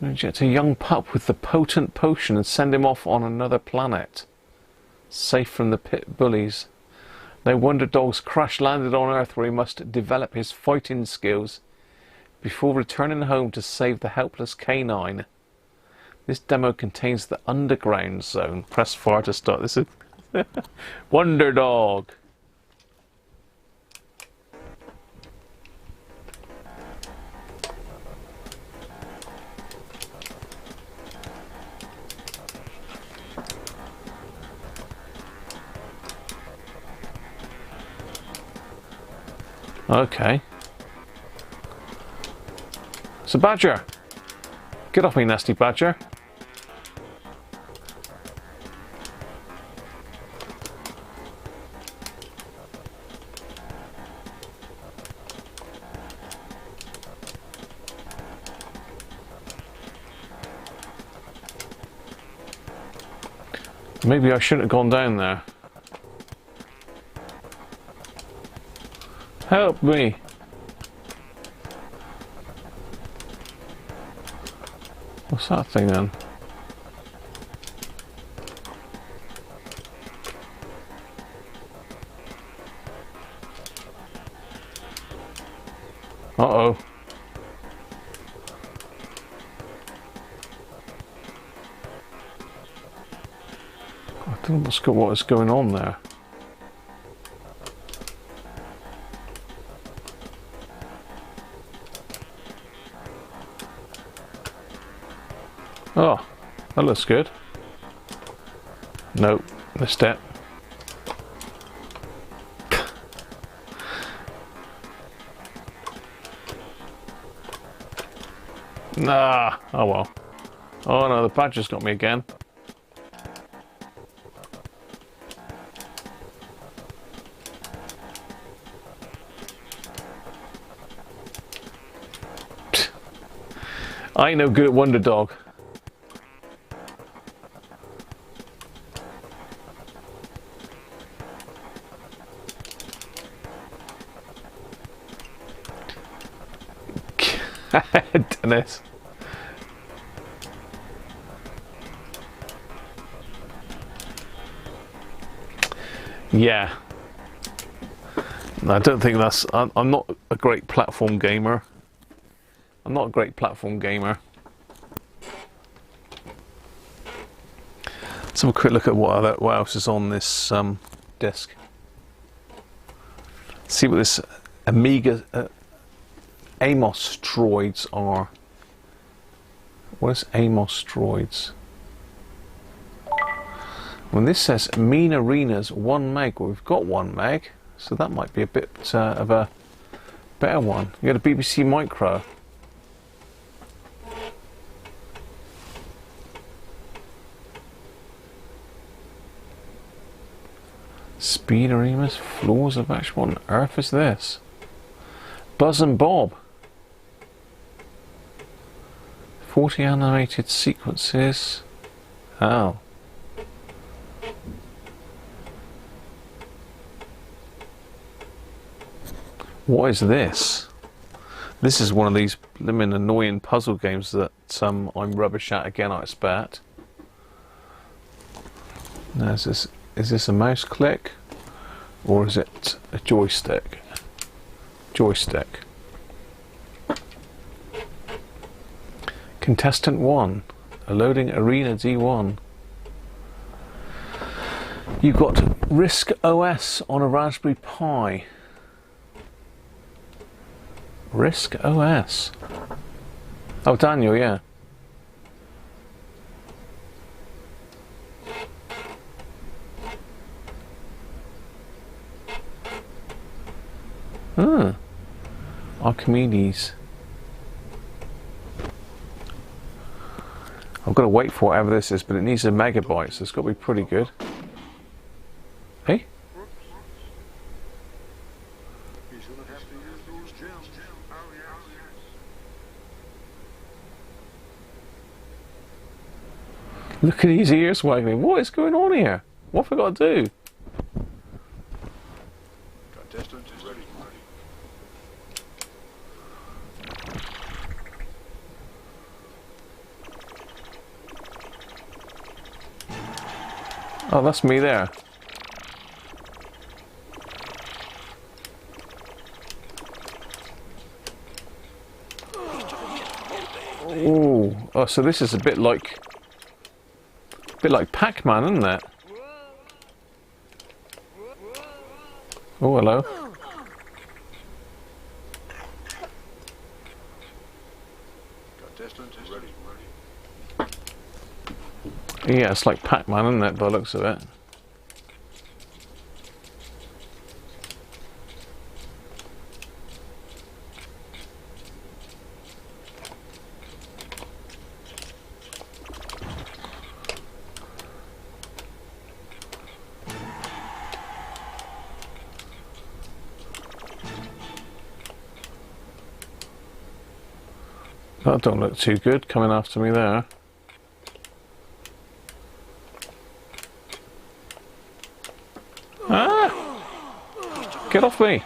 [SPEAKER 1] inject a young pup with the potent potion and send him off on another planet, safe from the pit bullies. No wonder Dog's crash landed on Earth, where he must develop his fighting skills before returning home to save the helpless canine. This demo contains the underground zone. Press fire to start. This is Wonder Dog. Okay. It's a badger. Get off me, nasty badger. Maybe I shouldn't have gone down there. Help me! What's that thing then? Uh-oh. I don't know what is going on there. Oh, that looks good. Nope, missed it. Nah, oh well. Oh no, the badger's got me again. I ain't no good at Wonder Dog. Dennis. Yeah. I don't think that's... I'm not a great platform gamer. I'm not a great platform gamer. Let's have a quick look at what else is on this disc. See what this Amiga Amos Droids are. What is Amos Droids? When this says Mean Arenas 1 meg, well, we've got 1 meg, so that might be a bit of a better one. You got a BBC Micro. Speed Amos, Floors of Action. What on earth is this? Buzz and Bob. 40 animated sequences. Oh. What is this? This is one of these blimmin' annoying puzzle games that I'm rubbish at again, I expect. Now, is this a mouse click? Or is it a joystick? Joystick. Contestant 1, a loading Arena D1. You've got Risk OS on a Raspberry Pi. Risk OS. Oh, Daniel, yeah. Ah, Archimedes. I've got to wait for whatever this is, but it needs a megabyte, so it's got to be pretty good. Hey? Look at his ears waggling. What is going on here? What have I got to do?
[SPEAKER 2] Contestant is ready.
[SPEAKER 1] Oh, that's me there. Oh, so this is a bit like Pac-Man, isn't it? Oh, hello.
[SPEAKER 2] Contestant is ready.
[SPEAKER 1] Yeah, it's like Pac-Man, isn't it, by the looks of it? That don't look too good coming after me there. Ah! Get off me!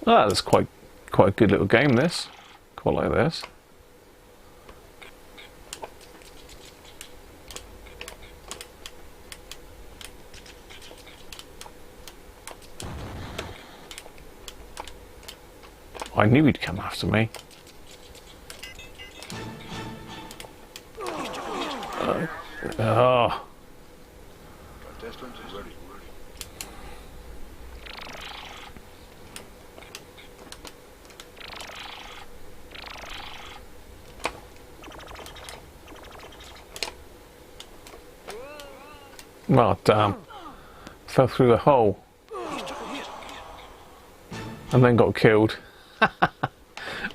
[SPEAKER 1] Well, that's quite a good little game, this. Quite like this. I knew he'd come after me. Oh.
[SPEAKER 2] Contestant is ready.
[SPEAKER 1] Well, damn. Fell through the hole. And then got killed.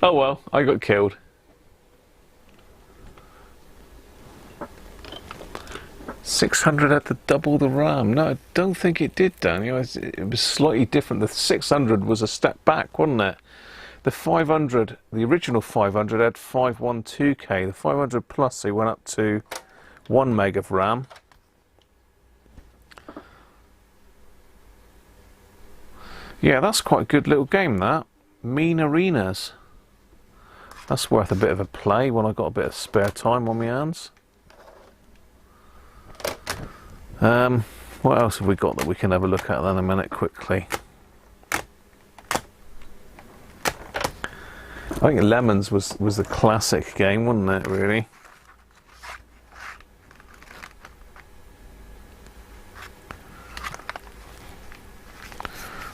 [SPEAKER 1] Oh well, I got killed. $600 had to double the RAM. No, I don't think it did, Daniel. It was slightly different. The 600 was a step back, wasn't it? The 500, the original 500 had 512K. The 500 Plus, they went up to 1 meg of RAM. Yeah, that's quite a good little game, that. Mean Arenas. That's worth a bit of a play when I've got a bit of spare time on my hands. What else have we got that we can have a look at then a minute quickly? I think Lemmings was the classic game, wasn't it, really?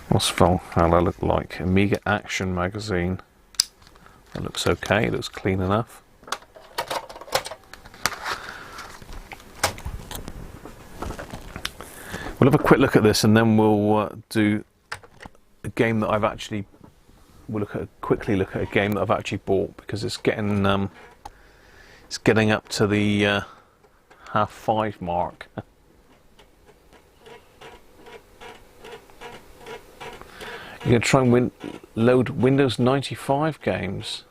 [SPEAKER 1] What's Valhalla look like? Amiga Action magazine. That looks okay, it looks clean enough. We'll have a quick look at this and then we'll do a game that I've actually, quickly look at a game that I've actually bought, because it's getting up to the 5:30 mark. You're going to try and load Windows 95 games.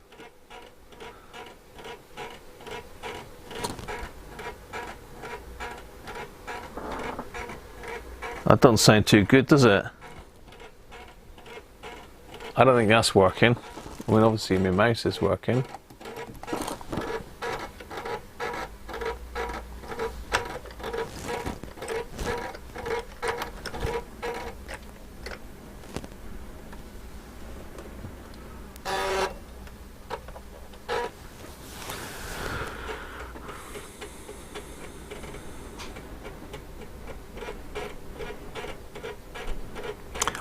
[SPEAKER 1] That doesn't sound too good, does it? I don't think that's working. I mean, obviously my mouse is working.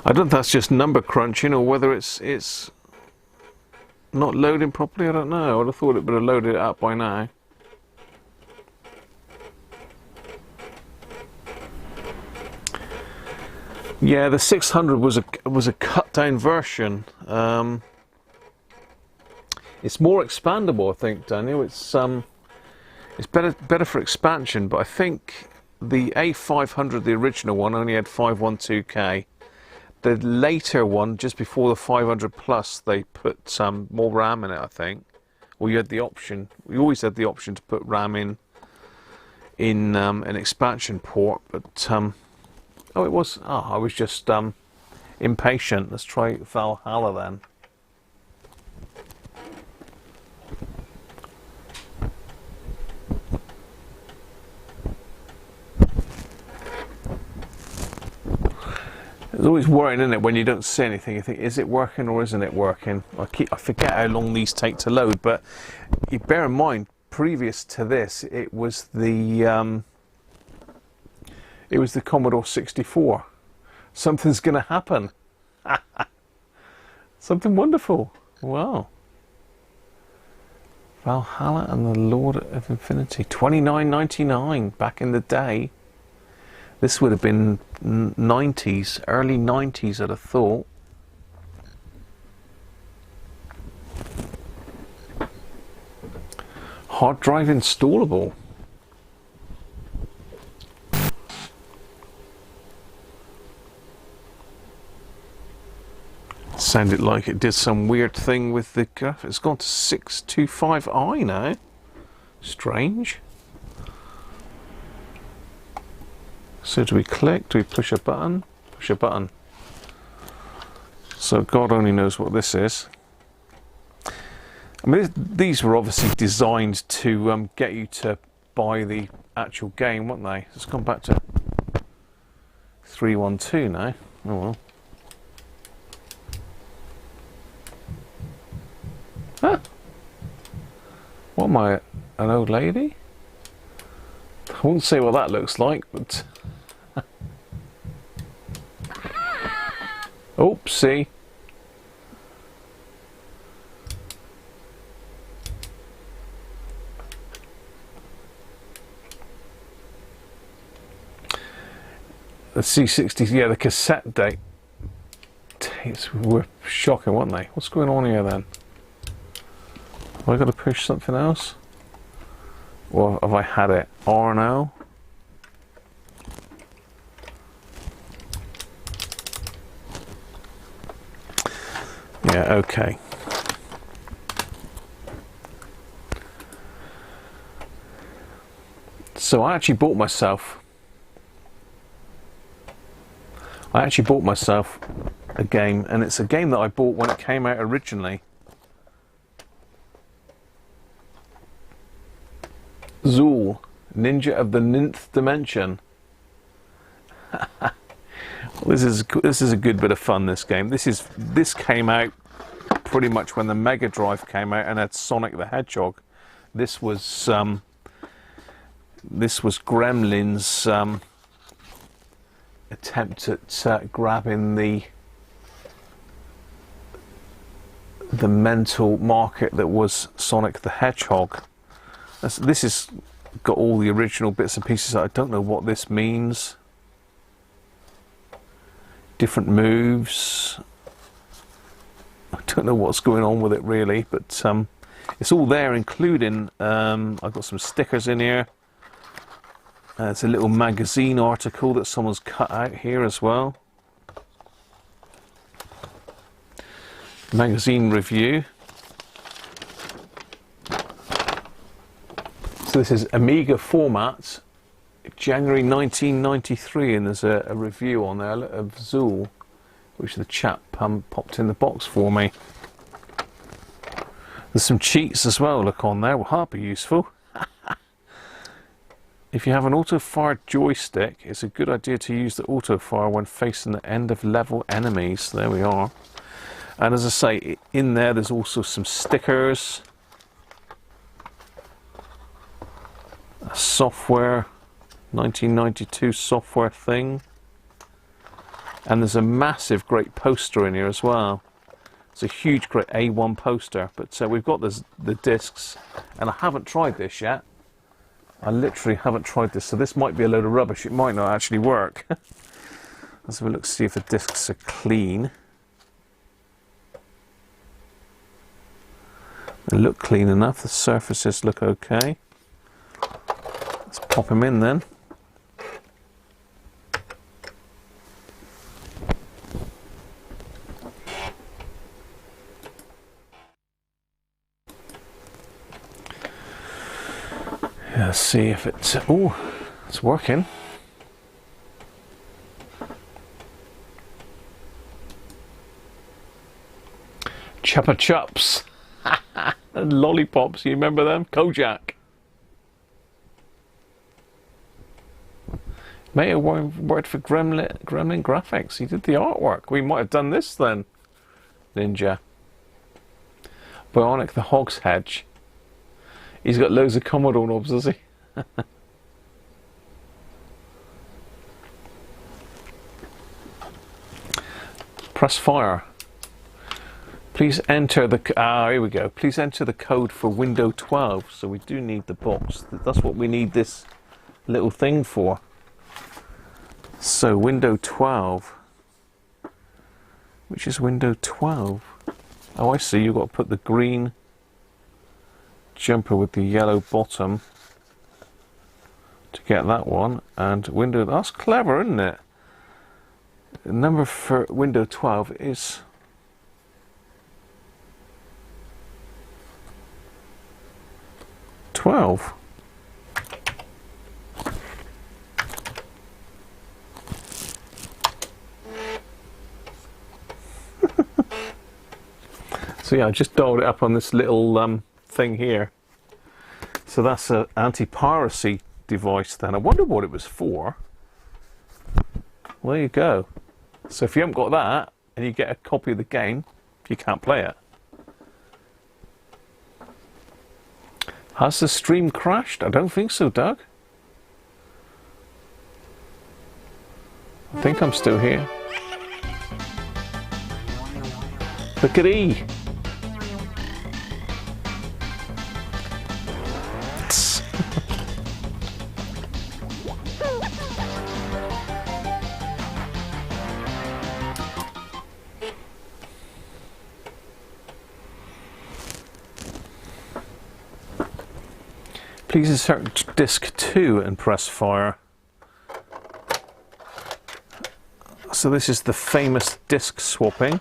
[SPEAKER 1] I don't know if that's just number crunching or whether it's not loading properly. I don't know. I'd have thought it would have loaded it up by now. Yeah, the 600 was a cut down version. It's more expandable, I think, Daniel. It's better for expansion, but I think the A500, the original one, only had 512K. The later one, just before the 500 Plus, they put some more RAM in it, I think. Well, you had the option. We always had the option to put RAM in an expansion port, but oh, it was. Oh, I was just impatient. Let's try Valhalla then. It's always worrying, isn't it, when you don't see anything. You think, is it working or isn't it working? I forget how long these take to load, but you bear in mind, previous to this, it was the Commodore 64. Something's going to happen. Something wonderful. Wow. Valhalla and the Lord of Infinity. $29.99 back in the day. This would have been 90s, early 90s, I'd have thought. Hard drive installable. Sounded like it did some weird thing with the graphics. It's gone to 625i now. Strange. So do we click? Do we push a button? Push a button. So God only knows what this is. I mean, these were obviously designed to get you to buy the actual game, weren't they? It's gone back to 312 now. Oh well. Huh? What am I, an old lady? I won't say what that looks like, but... Oopsie. The C60s, yeah, the cassette date. Tapes were shocking, weren't they? What's going on here then? Have I got to push something else? Or have I had it? R and L? Yeah, okay. So I actually bought myself a game, and it's a game that I bought when it came out originally. Zuul, Ninja of the Ninth Dimension. This is a good bit of fun, this game. This came out pretty much when the Mega Drive came out and had Sonic the Hedgehog. This was Gremlin's attempt at grabbing the mental market that was Sonic the Hedgehog. This has got all the original bits and pieces. I don't know what this means. Different moves. I don't know what's going on with it really, but it's all there, including I've got some stickers in here. It's a little magazine article that someone's cut out here as well. Magazine review. So this is Amiga format, January 1993, and there's a review on there of Zuul, which the chap popped in the box for me. There's some cheats as well, look on there, will hardly be useful. If you have an auto-fire joystick, it's a good idea to use the auto-fire when facing the end-of-level enemies. There we are. And as I say, in there there's also some stickers. A software, 1992 software thing. And there's a massive, great poster in here as well. It's a huge, great A1 poster. But we've got the discs, and I haven't tried this yet. I literally haven't tried this, so this might be a load of rubbish. It might not actually work. Let's have a look, see if the discs are clean. They look clean enough. The surfaces look okay. Let's pop them in then. Let's see if it's... oh, it's working. Chupa Chups. And lollipops, you remember them? Kojak. May have worked for Gremlin Graphics. He did the artwork. We might have done this then. Ninja. Bionic the Hogshead. He's got loads of Commodore knobs, does he? Press fire. Please enter the... here we go. Please enter the code for Windows 12. So we do need the box. That's what we need this little thing for. So Windows 12. Which is Windows 12? Oh, I see. You've got to put the green jumper with the yellow bottom to get that one. And Windows... That's clever, isn't it? The number for Windows 12 is... .12. So yeah, I just dialed it up on this little thing here. So that's an anti-piracy device then. I wonder what it was for. Well, there you go. So if you haven't got that and you get a copy of the game, you can't play it. Has the stream crashed? I don't think so, Doug. I think I'm still here. Look at E. Please insert disk 2 and press fire. So this is the famous disk swapping.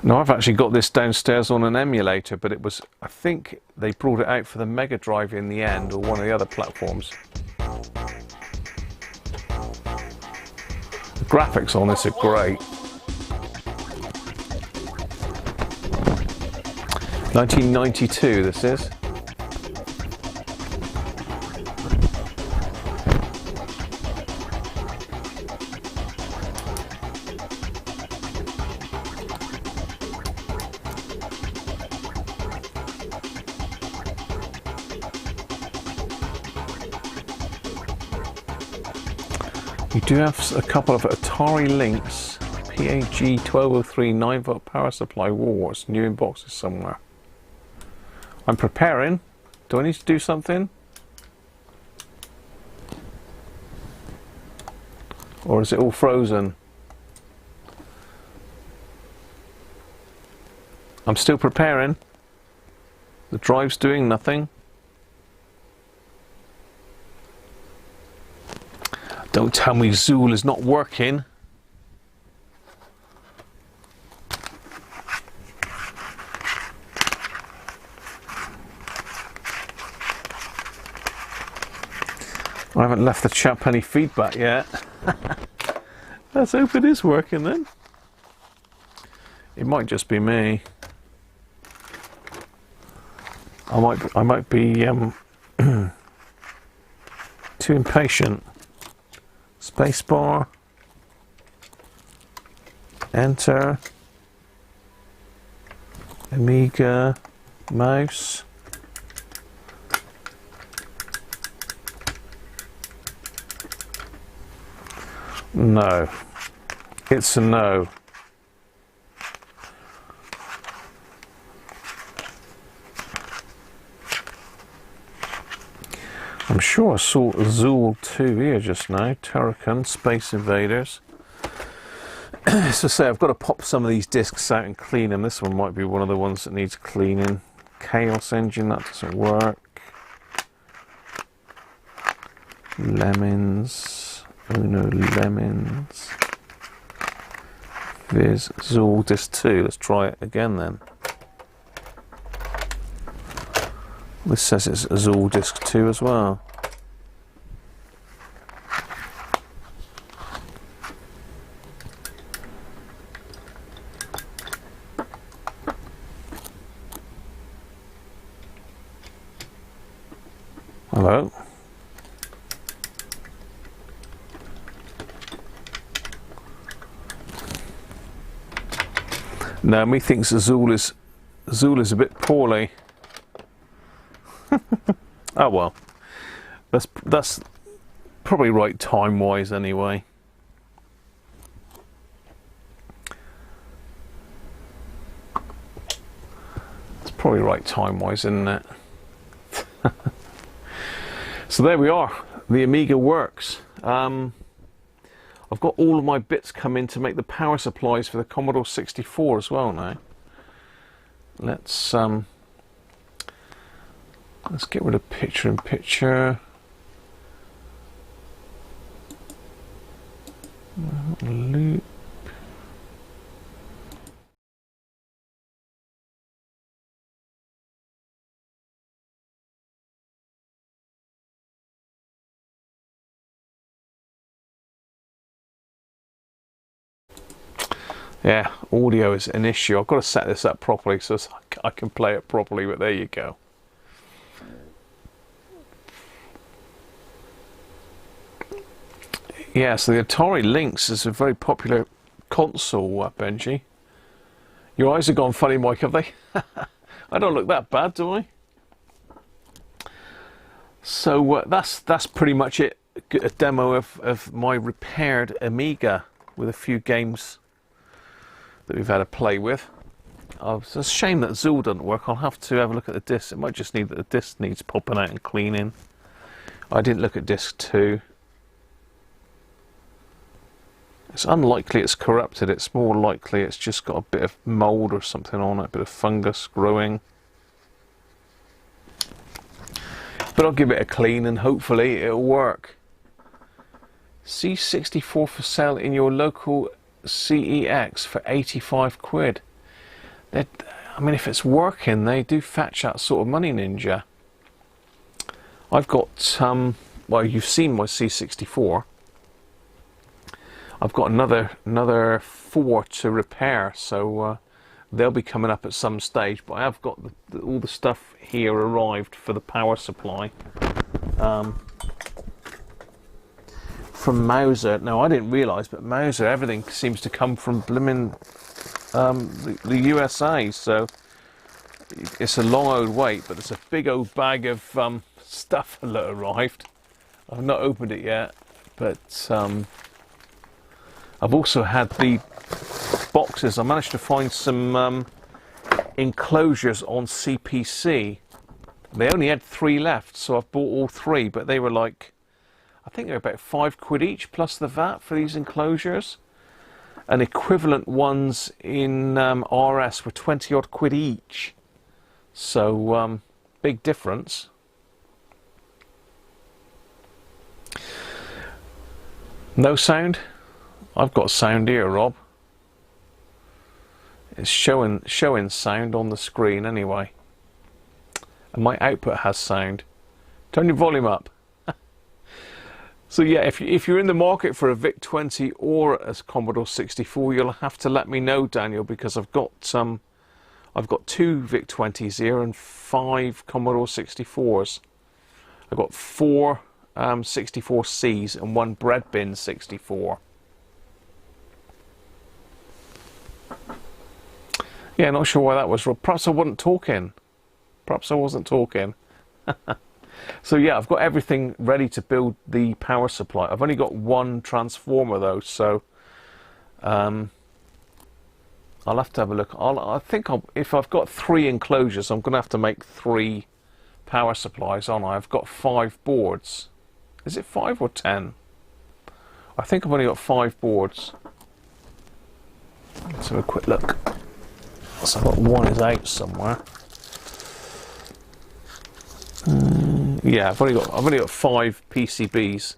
[SPEAKER 1] Now I've actually got this downstairs on an emulator, but it was, I think they brought it out for the Mega Drive in the end, or one of the other platforms. The graphics on this are great. 1992 this is. We do have a couple of Atari Lynx PAG 1203 9-volt power supply wars new in boxes somewhere. I'm preparing. Do I need to do something? Or is it all frozen? I'm still preparing. The drive's doing nothing. Don't tell me Zuul is not working. I haven't left the chap any feedback yet. Let's hope it is working then. It might just be me. I might be too impatient. Spacebar. Enter. Amiga mouse. No. It's a no. I'm sure I saw Zuul 2 here just now. Turrican, Space Invaders. So say I've got to pop some of these discs out and clean them. This one might be one of the ones that needs cleaning. Chaos Engine, that doesn't work. Lemmings. Uno Lemmings. There's Zuul Disc 2. Let's try it again then. This says it's Zuul Disc 2 as well. No, methinks Zuul is a bit poorly. Oh well, that's probably right time-wise anyway. It's probably right time-wise, isn't it? So there we are. The Amiga works. I've got all of my bits come in to make the power supplies for the Commodore 64 as well now. Let's get rid of picture-in-picture. Loop. Yeah, audio is an issue. I've got to set this up properly so I can play it properly, but there you go. Yeah, so the Atari Lynx is a very popular console, Benji. Your eyes have gone funny, Mike, have they? I don't look that bad, do I? So that's pretty much it. A demo of my repaired Amiga with a few games that we've had to play with. Oh, it's a shame that Zuul doesn't work. I'll have to have a look at the disc. It might just need that the disc needs popping out and cleaning. I didn't look at disc 2. It's unlikely it's corrupted. It's more likely it's just got a bit of mould or something on it, a bit of fungus growing. But I'll give it a clean and hopefully it'll work. C64 for sale in your local CEX for 85 quid. I mean, if it's working, they do fetch that sort of money, Ninja. I've got, well, you've seen my C64. I've got another 4 to repair, so they'll be coming up at some stage. But I have got all the stuff here arrived for the power supply. From Mauser. Now, I didn't realise, but Mauser, everything seems to come from blimmin' the USA, so it's a long old wait, but it's a big old bag of stuff that arrived. I've not opened it yet, but I've also had the boxes. I managed to find some enclosures on CPC. They only had 3 left, so I've bought all 3, but they were like, I think they're about 5 quid each plus the VAT for these enclosures. And equivalent ones in RS were 20 odd quid each. So big difference. No sound? I've got sound here, Rob. It's showing sound on the screen anyway. And my output has sound. Turn your volume up. So yeah, if you're in the market for a VIC-20 or a Commodore 64, you'll have to let me know, Daniel, because I've got 2 VIC-20s here and 5 Commodore 64s. I've got 4 64Cs and 1 bread bin 64. Yeah, not sure why that was, Rob. Perhaps I wasn't talking. Perhaps I wasn't talking. So yeah, I've got everything ready to build the power supply. I've only got 1 transformer though, so I'll have to have a look. I think if I've got 3 enclosures, I'm going to have to make 3 power supplies, aren't I? I've got 5 boards. Is it 5 or 10? I think I've only got 5 boards. Let's have a quick look. So I've got 1 is out somewhere. Yeah, I've only got 5 PCBs,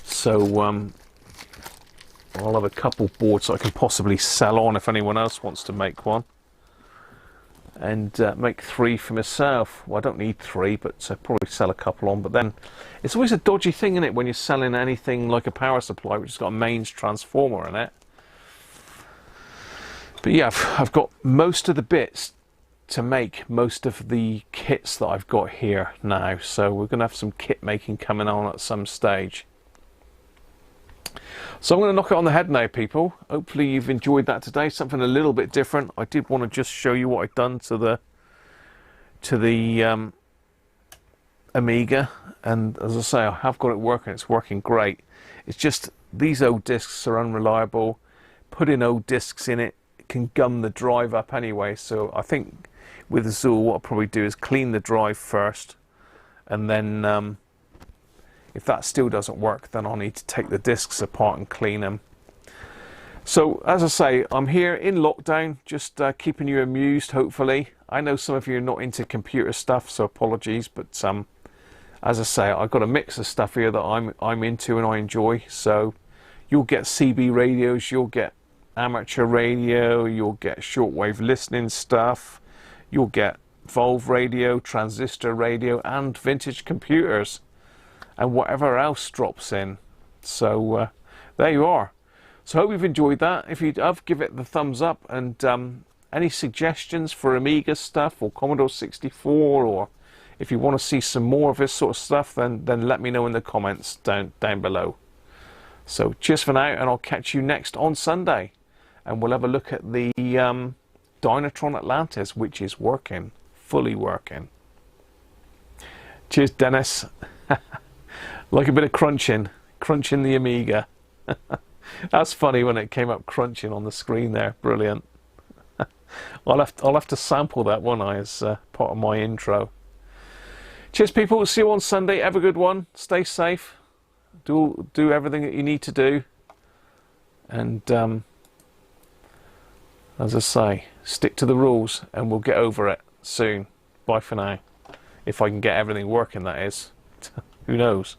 [SPEAKER 1] so I'll have a couple boards that I can possibly sell on if anyone else wants to make one, and make 3 for myself. Well, I don't need 3, but probably sell a couple on. But then it's always a dodgy thing, isn't it, when you're selling anything like a power supply which has got a mains transformer in it. But yeah, I've got most of the bits to make most of the kits that I've got here now, so we're going to have some kit making coming on at some stage. So I'm going to knock it on the head now, people. Hopefully you've enjoyed that today. Something a little bit different. I did want to just show you what I've done to the Amiga, and as I say, I have got it working. It's working great. It's just these old discs are unreliable. Putting old discs in it can gum the drive up anyway. So I think with the Zuul, what I'll probably do is clean the drive first, and then if that still doesn't work, then I'll need to take the discs apart and clean them. So as I say, I'm here in lockdown, just keeping you amused, hopefully. I know some of you are not into computer stuff, so apologies, but as I say, I've got a mix of stuff here that I'm into and I enjoy. So you'll get CB radios, you'll get amateur radio, you'll get shortwave listening stuff, you'll get Volv radio, transistor radio, and vintage computers, and whatever else drops in. So there you are. So I hope you've enjoyed that. If you have, give it the thumbs up, and any suggestions for Amiga stuff or Commodore 64, or if you want to see some more of this sort of stuff, then let me know in the comments down below. So cheers for now, and I'll catch you next on Sunday, and we'll have a look at the Dynatron Atlantis, which is working, fully working. Cheers, Dennis. Like a bit of crunching the Amiga. That's funny when it came up crunching on the screen there. Brilliant. I'll have to sample that, won't I, as part of my intro. Cheers, people. See you on Sunday. Have a good one. Stay safe. Do everything that you need to do. And as I say, stick to the rules, and we'll get over it soon. Bye for now. If I can get everything working, that is. Who knows?